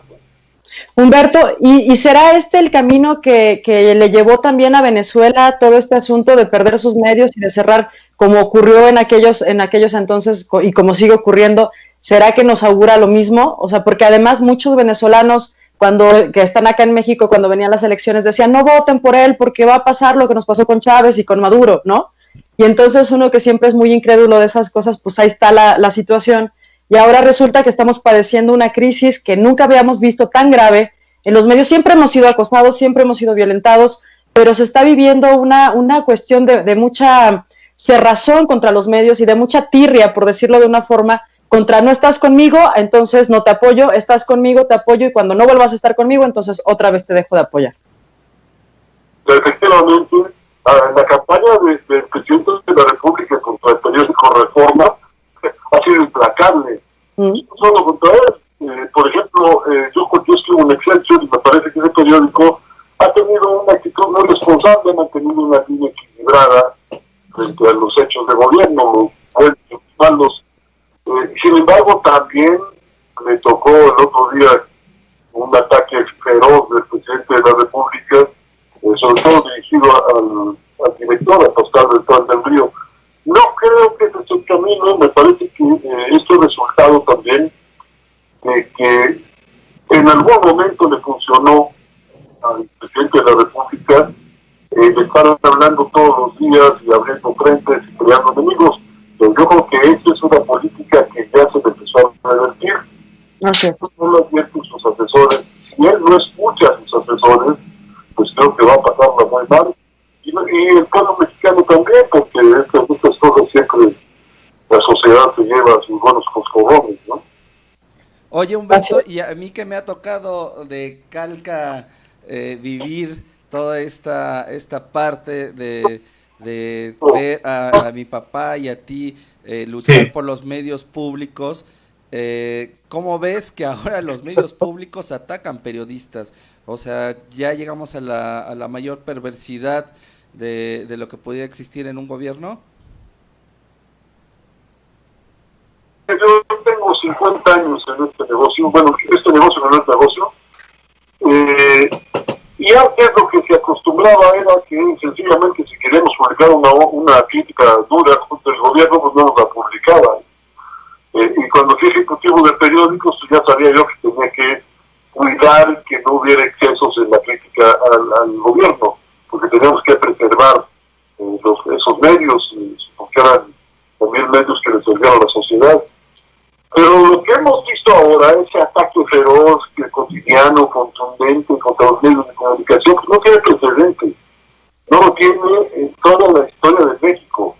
Humberto, ¿y será este el camino que le llevó también a Venezuela todo este asunto de perder sus medios y de cerrar, como ocurrió en aquellos entonces y como sigue ocurriendo? ¿Será que nos augura lo mismo? O sea, porque además muchos venezolanos que están acá en México, cuando venían las elecciones, decían no voten por él porque va a pasar lo que nos pasó con Chávez y con Maduro, ¿no? Y entonces uno que siempre es muy incrédulo de esas cosas, pues ahí está la situación. Y ahora resulta que estamos padeciendo una crisis que nunca habíamos visto tan grave en los medios siempre hemos sido acosados, siempre hemos sido violentados, pero se está viviendo una cuestión de mucha cerrazón contra los medios y de mucha tirria, por decirlo de una forma, contra no estás conmigo, entonces no te apoyo, estás conmigo, te apoyo, y cuando no vuelvas a estar conmigo, entonces otra vez te dejo de apoyar. Efectivamente, en la campaña del presidente de la República contra el periódico Reforma ha sido implacable. No solo contra él. Por ejemplo, yo escribo un Excelsior y me parece que ese periódico ha tenido una actitud muy responsable, ha mantenido una línea equilibrada frente a los hechos de gobierno, los buenos y los malos. Sin embargo, también me tocó el otro día un ataque feroz del presidente de la República, sobre todo dirigido al director, a Pascal Beltrán del Río. No creo que ese es el camino. Me parece que esto es resultado también de que en algún momento le funcionó al presidente de la República de estar hablando todos los días y abriendo frentes y creando enemigos. Pero yo creo que esa es una política que ya se le empezó a revertir. Okay. No lo advierten sus asesores. Si él no escucha a sus asesores, pues creo que va a pasarla muy mal. Y el pueblo mexicano también, porque estas cosas siempre la sociedad se lleva a sus buenos coscorrones, ¿no? Oye, Humberto, y a mí que me ha tocado de calca vivir toda esta parte de ver a mi papá y a ti luchar por los medios públicos, ¿cómo ves que ahora los medios públicos atacan periodistas? O sea, ya llegamos a la mayor perversidad de lo que podría existir en un gobierno. Yo tengo 50 años en este negocio, bueno, este negocio no es negocio, y antes lo que se acostumbraba era que sencillamente si queríamos publicar una crítica dura contra el gobierno, pues no nos la publicaban. Y cuando fui ejecutivo de periódicos, pues ya sabía yo que tenía que cuidar que no hubiera excesos en la crítica al gobierno, porque teníamos que preservar esos medios, porque eran también medios que le servían a la sociedad. Pero lo que hemos visto ahora, ese ataque feroz, cotidiano, contundente contra los medios de comunicación, pues no tiene precedente. No lo tiene en toda la historia de México.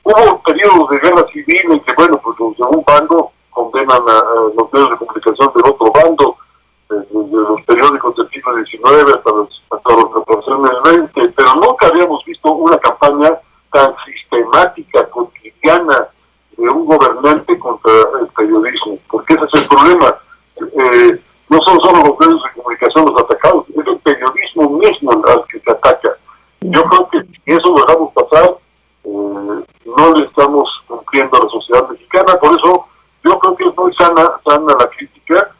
Hubo periodos de guerra civil en que, bueno, pues los de un bando condenan a los medios de comunicación del otro bando, desde los periódicos del siglo XIX hasta las representaciones del XX, pero nunca habíamos visto una campaña tan sistemática, cotidiana, de un gobernante contra el periodismo, porque ese es el problema. No son solo los medios de comunicación los atacados, es el periodismo mismo al que se ataca. Yo creo que si eso lo dejamos pasar, no le estamos cumpliendo a la sociedad mexicana. Por eso yo creo que es muy sana la crítica,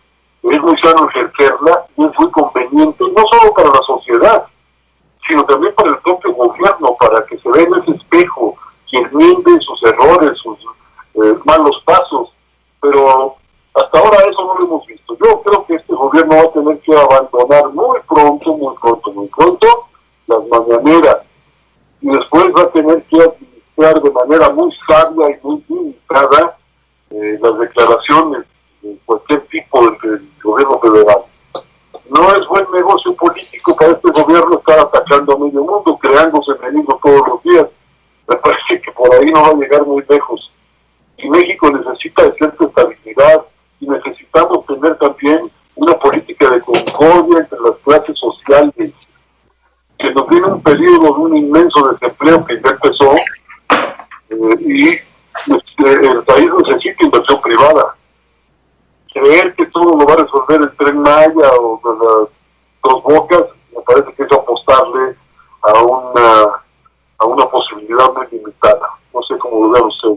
es muy sano ejercerla y es muy conveniente, no solo para la sociedad, sino también para el propio gobierno, para que se vea en ese espejo y enmiende sus errores, sus malos pasos. Pero hasta ahora eso no lo hemos visto. Yo creo que este gobierno va a tener que abandonar muy pronto las mañaneras, y después va a tener que administrar de manera muy sabia y muy limitada las declaraciones de cualquier tipo del gobierno federal. No es buen negocio político para este gobierno estar atacando a medio mundo, creándose enemigos todos los días. Me parece que por ahí no va a llegar muy lejos. Y México necesita de cierta estabilidad, y necesitamos tener también una política de concordia entre las clases sociales, que nos viene un periodo de un inmenso desempleo que ya empezó, y el país necesita inversión privada. Creer que todo lo va a resolver el Tren Maya o las Dos Bocas, me parece que es apostarle a una posibilidad muy limitada. No sé cómo lo vea usted.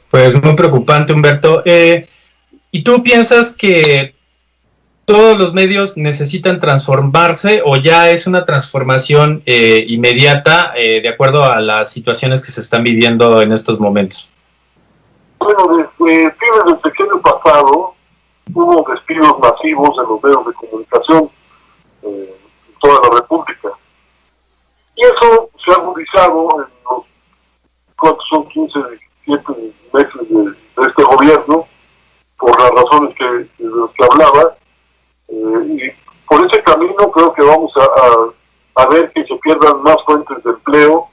Pues muy preocupante, Humberto. ¿Y tú piensas que todos los medios necesitan transformarse o ya es una transformación inmediata de acuerdo a las situaciones que se están viviendo en estos momentos? Bueno, desde fines del sexenio pasado hubo despidos masivos en los medios de comunicación en toda la República. Y eso se ha agudizado en los, ¿cuántos son? 15, 17 meses de este gobierno, por las razones de las que hablaba, y camino creo que vamos a ver que se pierdan más fuentes de empleo,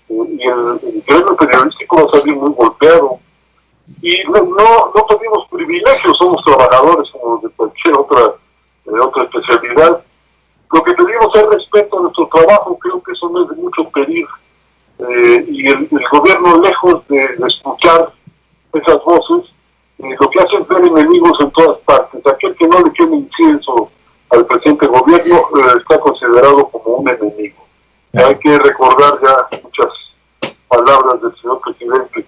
y el gremio periodístico va a salir muy golpeado. Y no tenemos privilegios, somos trabajadores como de cualquier otra especialidad. Lo que pedimos es respeto a nuestro trabajo, creo que eso no es de mucho pedir. Y el gobierno, lejos de escuchar esas voces, lo que hace es ver enemigos en todas partes. Aquel que no le queme incienso al presidente del gobierno está considerado como un enemigo. Hay que recordar ya muchas palabras del señor presidente.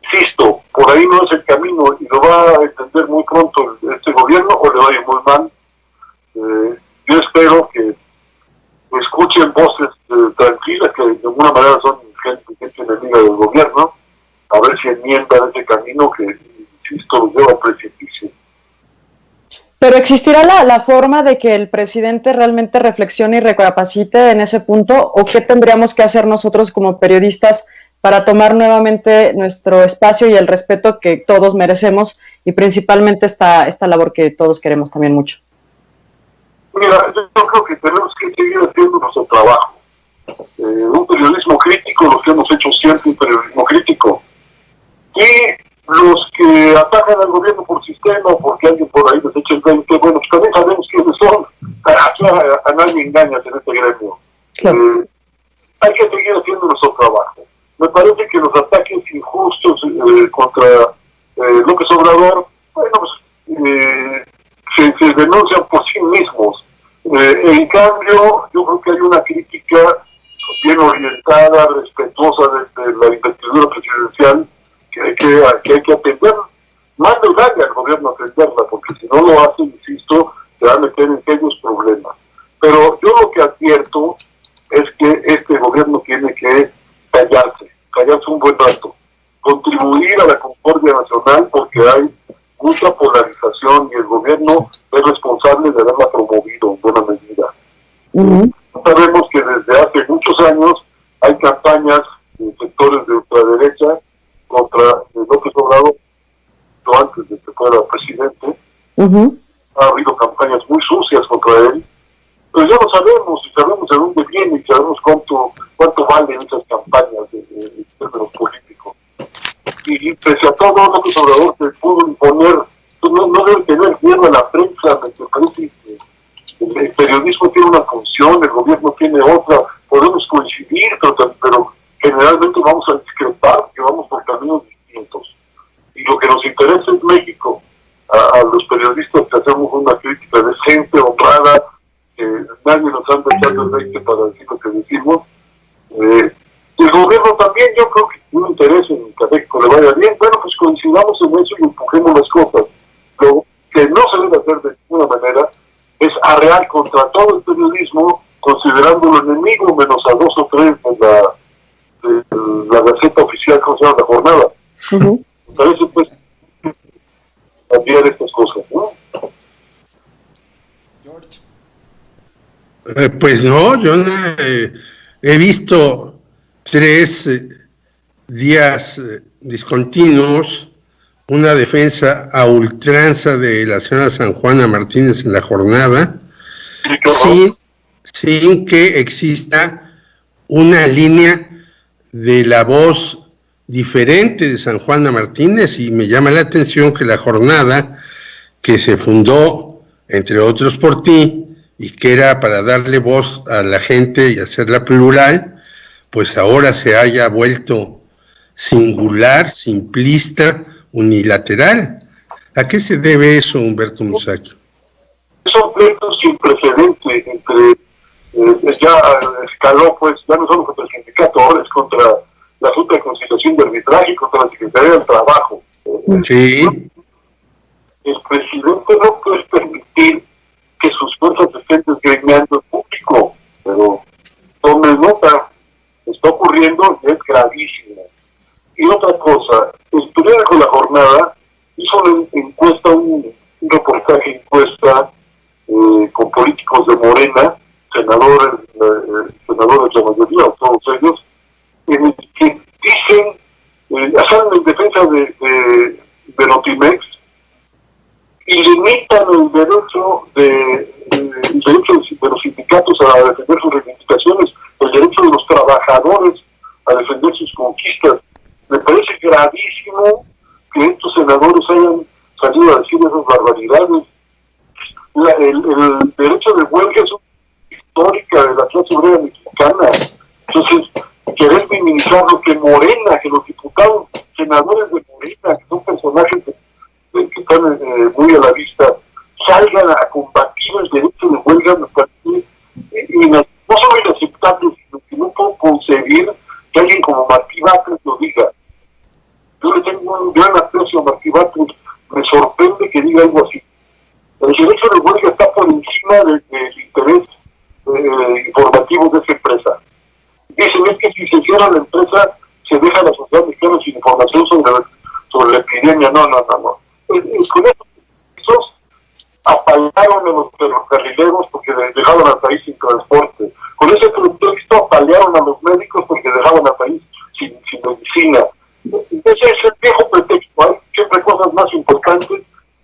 Insisto, por ahí no es el camino y lo va a entender muy pronto este gobierno, o le va a ir muy mal. Yo espero que escuchen voces tranquilas, que de alguna manera son gente enemiga del gobierno, a ver si enmiendan ese camino que, insisto, los lleva al precipicio. Pero ¿existirá la forma de que el presidente realmente reflexione y recapacite en ese punto? ¿O qué tendríamos que hacer nosotros como periodistas para tomar nuevamente nuestro espacio y el respeto que todos merecemos, y principalmente esta labor que todos queremos también mucho? Mira, yo creo que tenemos que seguir haciendo nuestro trabajo. Un periodismo crítico, lo que hemos hecho siempre, un periodismo crítico. Y los que atacan al gobierno por sistema, porque alguien por ahí les echa el 20, bueno, pues también sabemos quiénes son. Aquí a nadie engañas en este gremio. Claro. Hay que seguir haciendo nuestro trabajo. Me parece que los ataques injustos contra López Obrador, bueno, pues, se denuncian por sí mismos. En cambio, yo creo que hay una crítica bien orientada, respetuosa de la investidura presidencial, que hay que atender. Más de daña al gobierno atenderla, porque si no lo hace, insisto, se va a meter en serios problemas. Pero yo lo que advierto es que este gobierno tiene que callarse un buen rato, contribuir a la concordia nacional, porque hay mucha polarización y el gobierno es responsable de haberla promovido en buena medida. Sabemos que desde hace muchos años hay campañas en sectores de ultraderecha contra López Obrador, antes de que fuera presidente. Ha habido campañas muy sucias contra él, pero ya lo sabemos, y sabemos de dónde viene, y sabemos cuánto valen esas campañas de los políticos. Y pese a todo, López Obrador se pudo imponer, no debe tener miedo a la prensa. Me parece que el periodismo tiene una función, el gobierno tiene otra, podemos coincidir, pero generalmente vamos a discrepar, que vamos por caminos distintos. Y lo que nos interesa es México. A los periodistas que hacemos una crítica decente, honrada, que nadie nos anda echando el 20 para decir lo que decimos. El gobierno también, yo creo que tiene interés en que a México le vaya bien. Bueno, pues coincidamos en eso y empujemos las cosas. Lo que no se debe hacer de ninguna manera es arrear contra todo el periodismo, considerándolo enemigo, menos a 2 o 3 de la Gaceta Oficial, como se llama, la jornada. Parece, pues, cambiar estas cosas, ¿no? Pues no, yo he visto 3 días discontinuos, una defensa a ultranza de la señora San Juana Martínez en la jornada, sin que exista una línea de la voz diferente de San Juana Martínez. Y me llama la atención que la jornada, que se fundó, entre otros, por ti, y que era para darle voz a la gente y hacerla plural, pues ahora se haya vuelto singular, simplista, unilateral. ¿A qué se debe eso, Humberto Musacchio? Son pleitos sin precedente ya escaló, pues, ya no solo contra el sindicato, ahora es contra la Junta de Conciliación de Arbitraje, contra la Secretaría del Trabajo. Sí. El presidente no puede permitir que sus fuerzas estén desgreñando en público, pero tomen nota, está ocurriendo y es gravísimo. Y otra cosa, el periódico La Jornada hizo una encuesta, un reportaje encuesta con políticos de Morena, senadores, la mayoría, o todos ellos, en el que dicen, hacen en defensa de Notimex, y limitan el derecho del sindicatos a defender sus reivindicaciones, el derecho de los trabajadores a defender sus conquistas. Me parece gravísimo que estos senadores hayan salido a decir esas barbaridades. El derecho de huelga es una histórica de la clase obrera mexicana. Entonces, querer minimizar lo que Morena, que los diputados, senadores de Morena, que son personajes que están muy a la vista, salgan a combatir el derecho de huelga, me parece no solo inaceptable, sino que no puedo concebir que alguien como Martí Batres lo diga. Yo le tengo un gran aprecio a Martí Batres, me sorprende que diga algo así. El derecho de huelga está por encima del interés informativo de esa empresa. Dicen es que si se cierra la empresa, se deja a la sociedad mexicana sin información sobre la epidemia. No. Con esos apalearon a los ferrocarrileros porque dejaban al país sin transporte. Con ese pretexto apalearon a los médicos porque dejaban al país sin medicina. Ese es el viejo pretexto. Hay siempre cosas más importantes del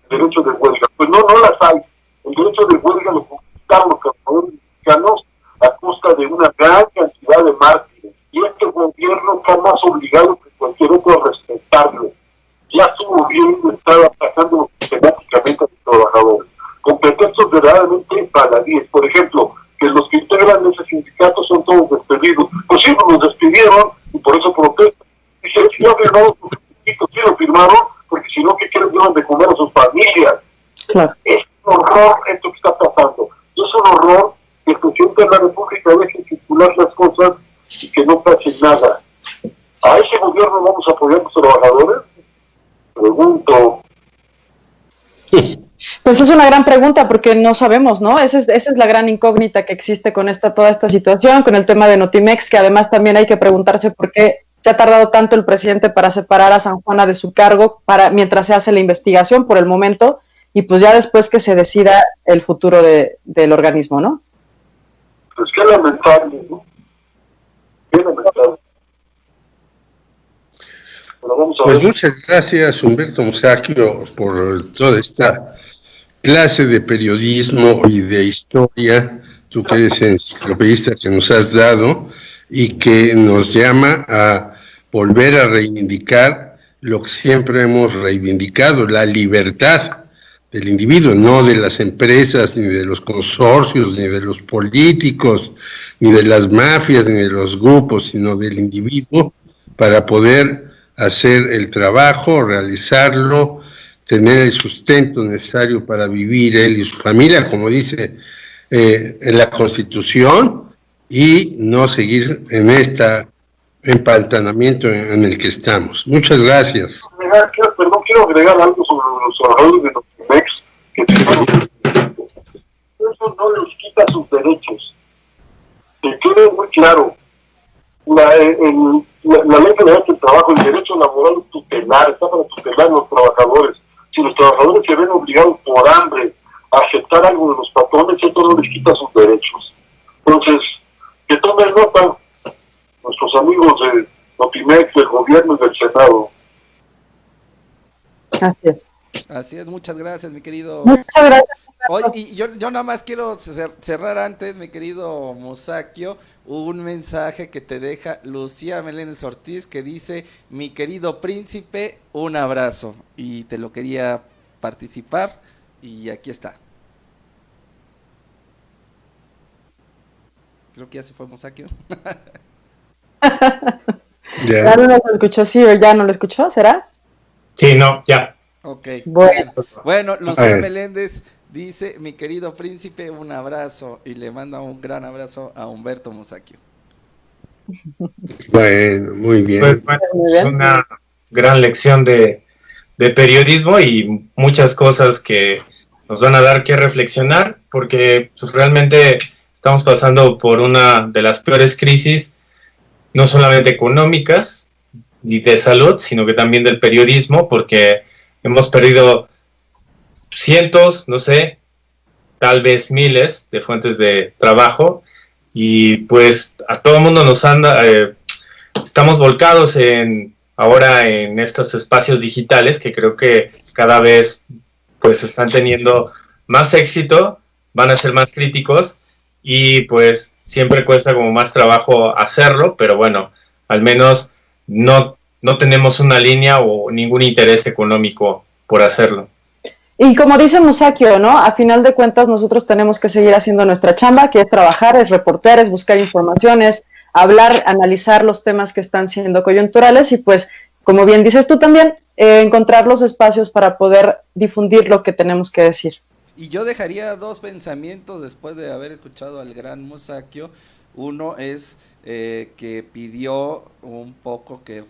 derecho de huelga. Pues no las hay. El derecho de huelga lo conquistaron los trabajadores mexicanos a costa de una gran cantidad de mártires. Y este gobierno está más obligado que cualquier otro a respetarlo. Ya estuvo bien de estar atacando sistemáticamente a los trabajadores, con pretextos verdaderamente baladíes. Por ejemplo, que los que integran ese sindicato son todos despedidos. Pues sí, los despidieron y por eso protestan. Dice, si no firmaron sus sindicatos, sí lo firmaron, porque si no, ¿qué quieren llevar de comer a sus familias? Claro. Es un horror esto que está pasando. Es un horror que el presidente de la República deje circular las cosas y que no pase nada. ¿A ese gobierno vamos a apoyar a los trabajadores? Pregunto. Pues es una gran pregunta porque no sabemos, ¿no? Esa es la gran incógnita que existe con toda esta situación, con el tema de Notimex, que además también hay que preguntarse por qué se ha tardado tanto el presidente para separar a San Juana de su cargo mientras se hace la investigación por el momento y pues ya después que se decida el futuro del organismo, ¿no? Pues qué lamentable, ¿no? Qué lamentable. Pues muchas gracias, Humberto Musacchio, por toda esta clase de periodismo y de historia, tú que eres enciclopedista, que nos has dado y que nos llama a volver a reivindicar lo que siempre hemos reivindicado, la libertad del individuo, no de las empresas, ni de los consorcios, ni de los políticos, ni de las mafias, ni de los grupos, sino del individuo, para poder hacer el trabajo, realizarlo, tener el sustento necesario para vivir él y su familia, como dice en la Constitución, y no seguir en este empantanamiento en el que estamos. Muchas gracias. Quiero agregar algo sobre los trabajadores de Notimex, que eso no les quita sus derechos. Que quede muy claro, la ley federal del trabajo, el derecho laboral es tutelar, está para tutelar a los trabajadores. Si los trabajadores se ven obligados por hambre a aceptar algo de los patrones, esto no les quita sus derechos. Entonces, que tomen nota nuestros amigos de Notimex, del gobierno y del Senado. Así es, muchas gracias, mi querido. Muchas gracias. Oye, y yo nada más quiero cerrar antes, mi querido Musacchio, un mensaje que te deja Lucía Meléndez Ortiz, que dice: mi querido príncipe, un abrazo, y te lo quería participar, y aquí está. Creo que ya se fue Musacchio. Ya no lo escuchó, sí, ya no lo escuchó, ¿será? Sí, no, ya. Ok. Bueno, Lucía Meléndez dice: mi querido príncipe, un abrazo, y le manda un gran abrazo a Humberto Musacchio. Bueno, muy bien. Pues bueno, es una gran lección de periodismo y muchas cosas que nos van a dar que reflexionar, porque pues, realmente estamos pasando por una de las peores crisis, no solamente económicas y de salud, sino que también del periodismo, porque hemos perdido cientos, no sé, tal vez miles de fuentes de trabajo, y pues a todo el mundo nos anda, estamos volcados ahora en estos espacios digitales que creo que cada vez pues están teniendo más éxito, van a ser más críticos, y pues siempre cuesta como más trabajo hacerlo, pero bueno, al menos no tenemos una línea o ningún interés económico por hacerlo. Y como dice Musakio, ¿no? A final de cuentas nosotros tenemos que seguir haciendo nuestra chamba, que es trabajar, es reportear, es buscar informaciones, hablar, analizar los temas que están siendo coyunturales y pues, como bien dices tú también, encontrar los espacios para poder difundir lo que tenemos que decir. Y yo dejaría dos pensamientos después de haber escuchado al gran Musakio. Uno es que pidió un poco que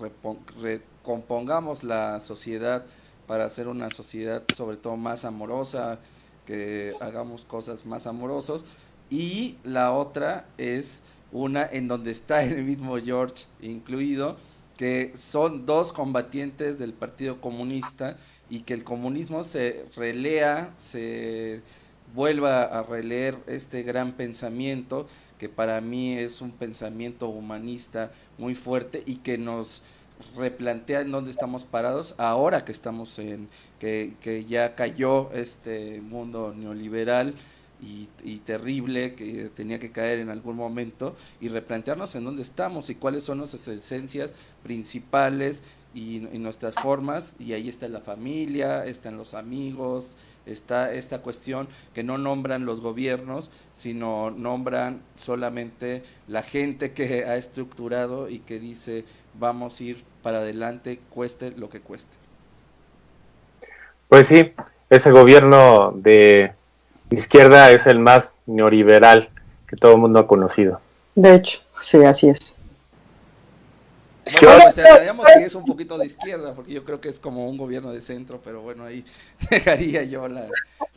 recompongamos la sociedad para hacer una sociedad sobre todo más amorosa, que hagamos cosas más amorosos. Y la otra es una en donde está el mismo George incluido, que son dos combatientes del Partido Comunista y que el comunismo se relea, se vuelva a releer este gran pensamiento que para mí es un pensamiento humanista muy fuerte y que nos replantea en dónde estamos parados ahora que estamos que ya cayó este mundo neoliberal y terrible que tenía que caer en algún momento y replantearnos en dónde estamos y cuáles son nuestras esencias principales y nuestras formas, y ahí está la familia, están los amigos, está esta cuestión que no nombran los gobiernos, sino nombran solamente la gente que ha estructurado y que dice vamos a ir para adelante, cueste lo que cueste. Pues sí, ese gobierno de izquierda es el más neoliberal que todo el mundo ha conocido. De hecho, sí, así es. Bueno, pues tendríamos que es un poquito de izquierda, porque yo creo que es como un gobierno de centro, pero bueno, ahí dejaría yo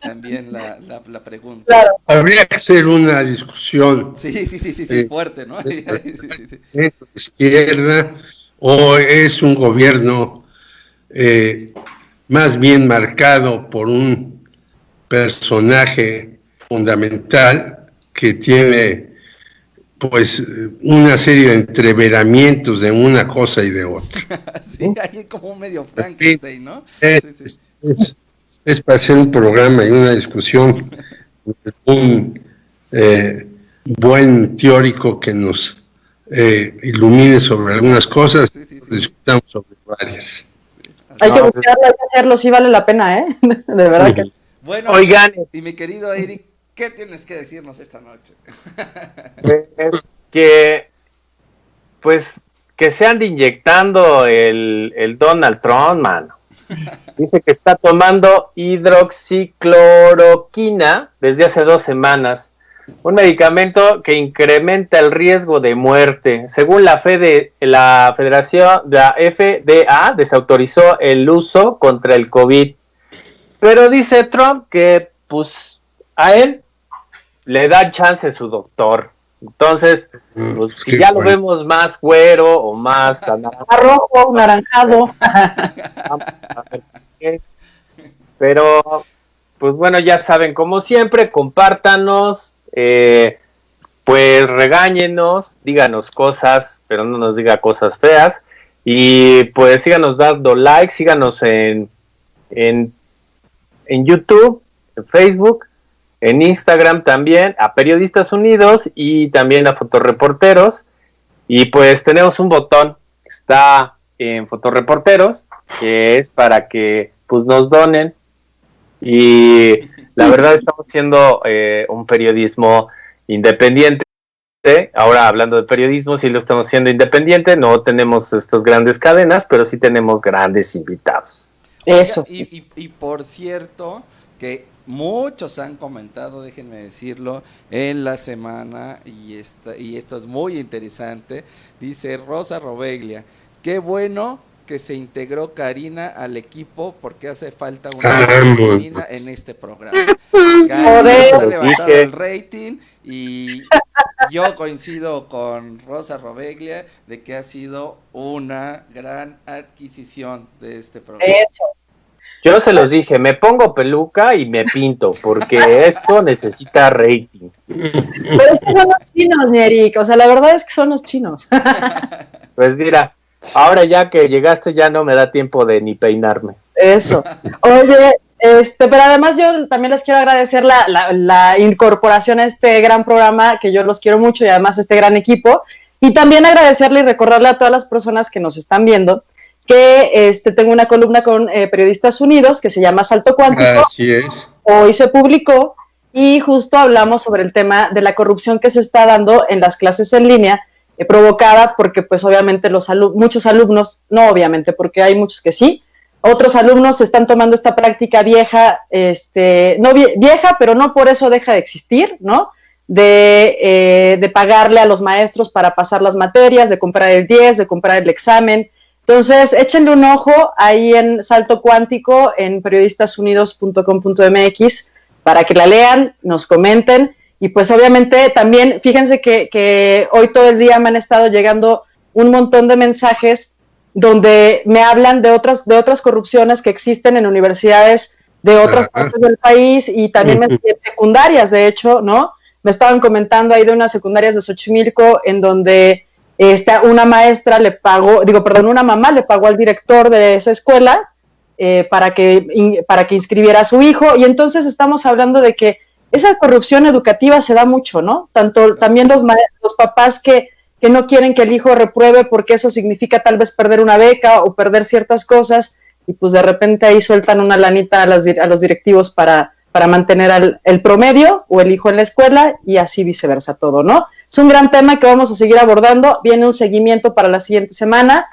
también la pregunta. Claro. Habría que hacer una discusión. Sí, fuerte, ¿no? Centro, izquierda, o es un gobierno más bien marcado por un personaje fundamental que tiene pues una serie de entreveramientos de una cosa y de otra. Sí, hay como un medio Frankenstein, ¿no? Es para hacer un programa y una discusión, un buen teórico que nos ilumine sobre algunas cosas, discutamos sobre varias. Hay que buscarlo, hay que hacerlo, sí vale la pena, ¿eh? De verdad que. Bueno, oigan, y mi querido Eric, ¿qué tienes que decirnos esta noche? Que se ande inyectando el Donald Trump, mano. Dice que está tomando hidroxicloroquina desde hace 2 semanas, un medicamento que incrementa el riesgo de muerte. Según la Federación, la FDA desautorizó el uso contra el COVID. Pero dice Trump que pues a él le da chance su doctor. Entonces, pues, si ya lo vemos más güero o más rojo, naranjado. Pero, pues bueno, ya saben, como siempre, compártanos, pues regáñenos, díganos cosas, pero no nos diga cosas feas. Y pues síganos dando like, síganos en YouTube, en Facebook, en Instagram también, a Periodistas Unidos y también a Fotoreporteros. Y pues tenemos un botón que está en Fotoreporteros, que es para que pues nos donen. Y la verdad estamos haciendo un periodismo independiente. Ahora hablando de periodismo, sí lo estamos haciendo independiente, no tenemos estas grandes cadenas, pero sí tenemos grandes invitados. Eso. Y por cierto, que muchos han comentado, déjenme decirlo, en la semana, y esto es muy interesante, dice Rosa Robeglia, qué bueno que se integró Karina al equipo porque hace falta una Karina en este programa. Karina ha levantado el rating y yo coincido con Rosa Robeglia de que ha sido una gran adquisición de este programa. Eso. Yo se los dije, me pongo peluca y me pinto, porque esto necesita rating. Pero estos son los chinos, Eric, o sea, la verdad es que son los chinos. Pues mira, ahora ya que llegaste ya no me da tiempo de ni peinarme. Eso. Oye, Pero además yo también les quiero agradecer la incorporación a este gran programa, que yo los quiero mucho, y además este gran equipo, y también agradecerle y recordarle a todas las personas que nos están viendo que tengo una columna con Periodistas Unidos que se llama Salto Cuántico. Así es. Hoy se publicó y justo hablamos sobre el tema de la corrupción que se está dando en las clases en línea, provocada porque pues obviamente muchos alumnos, no obviamente porque hay muchos que sí, otros alumnos están tomando esta práctica vieja, no vieja, pero no por eso deja de existir, ¿no? De pagarle a los maestros para pasar las materias, de comprar el 10, de comprar el examen. Entonces, échenle un ojo ahí en Salto Cuántico, en periodistasunidos.com.mx, para que la lean, nos comenten, y pues obviamente también, fíjense que hoy todo el día me han estado llegando un montón de mensajes donde me hablan de otras corrupciones que existen en universidades de otras partes del país, y también en secundarias, de hecho, ¿no? Me estaban comentando ahí de unas secundarias de Xochimilco, en donde una mamá le pagó al director de esa escuela para que inscribiera a su hijo, y entonces estamos hablando de que esa corrupción educativa se da mucho, ¿no? También los papás que no quieren que el hijo repruebe porque eso significa tal vez perder una beca o perder ciertas cosas, y pues de repente ahí sueltan una lanita a los directivos para mantener el promedio o el hijo en la escuela, y así viceversa todo, ¿no? Es un gran tema que vamos a seguir abordando, viene un seguimiento para la siguiente semana,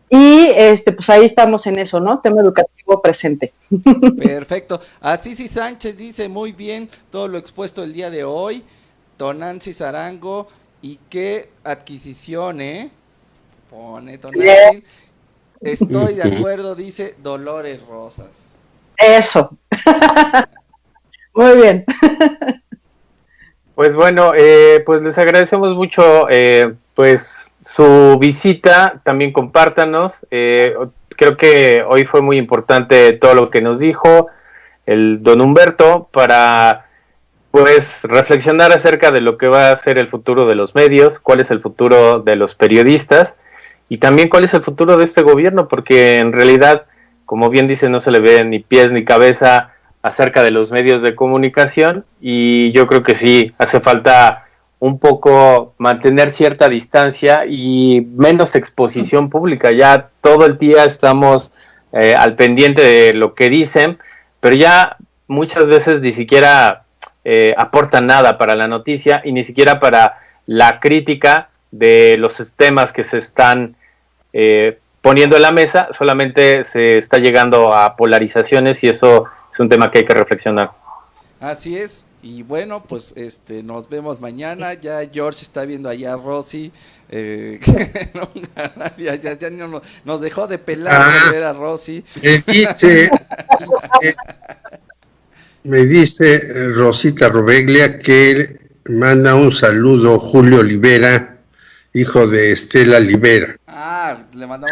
y pues ahí estamos en eso, ¿no? Tema educativo presente. Perfecto. Asisi Sánchez dice muy bien todo lo expuesto el día de hoy. Tonancy Zarango, y qué adquisición, pone Tonancy. Estoy de acuerdo, dice Dolores Rosas. Eso. Muy bien. Pues bueno, pues les agradecemos mucho pues su visita, también compártanos. Creo que hoy fue muy importante todo lo que nos dijo el don Humberto para pues reflexionar acerca de lo que va a ser el futuro de los medios, cuál es el futuro de los periodistas y también cuál es el futuro de este gobierno, porque en realidad, como bien dice, no se le ve ni pies ni cabeza acerca de los medios de comunicación, y yo creo que sí hace falta un poco mantener cierta distancia y menos exposición pública. Ya todo el día estamos al pendiente de lo que dicen, pero ya muchas veces ni siquiera aportan nada para la noticia y ni siquiera para la crítica de los temas que se están poniendo en la mesa. Solamente se está llegando a polarizaciones, y eso es un tema que hay que reflexionar. Así es, y bueno, pues nos vemos mañana. Ya George está viendo allá a Rosy, ya nos dejó de pelar de ver a Rosy. Me dice Rosita Robeglia que manda un saludo Julio Olivera, hijo de Estela Olivera. Le mandamos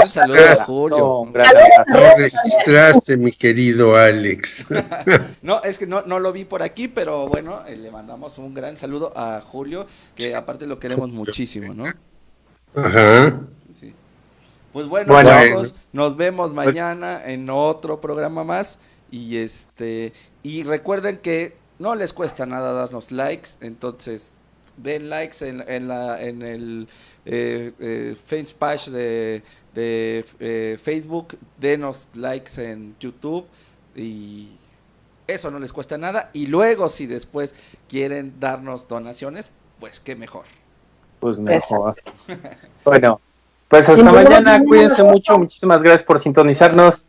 un saludo a Julio. No registraste, mi querido Alex. No, es que no lo vi por aquí, pero bueno, le mandamos un gran saludo a Julio, que aparte lo queremos muchísimo, ¿no? Ajá. Sí. Pues bueno, chicos, nos vemos mañana en otro programa más, y y recuerden que no les cuesta nada darnos likes, entonces den likes en el fanpage de Facebook, denos likes en YouTube, y eso no les cuesta nada, y luego si después quieren darnos donaciones, pues qué mejor. Pues mejor. Bueno, pues hasta mañana, cuídense mucho, muchísimas gracias por sintonizarnos.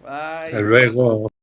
Bye. Hasta luego.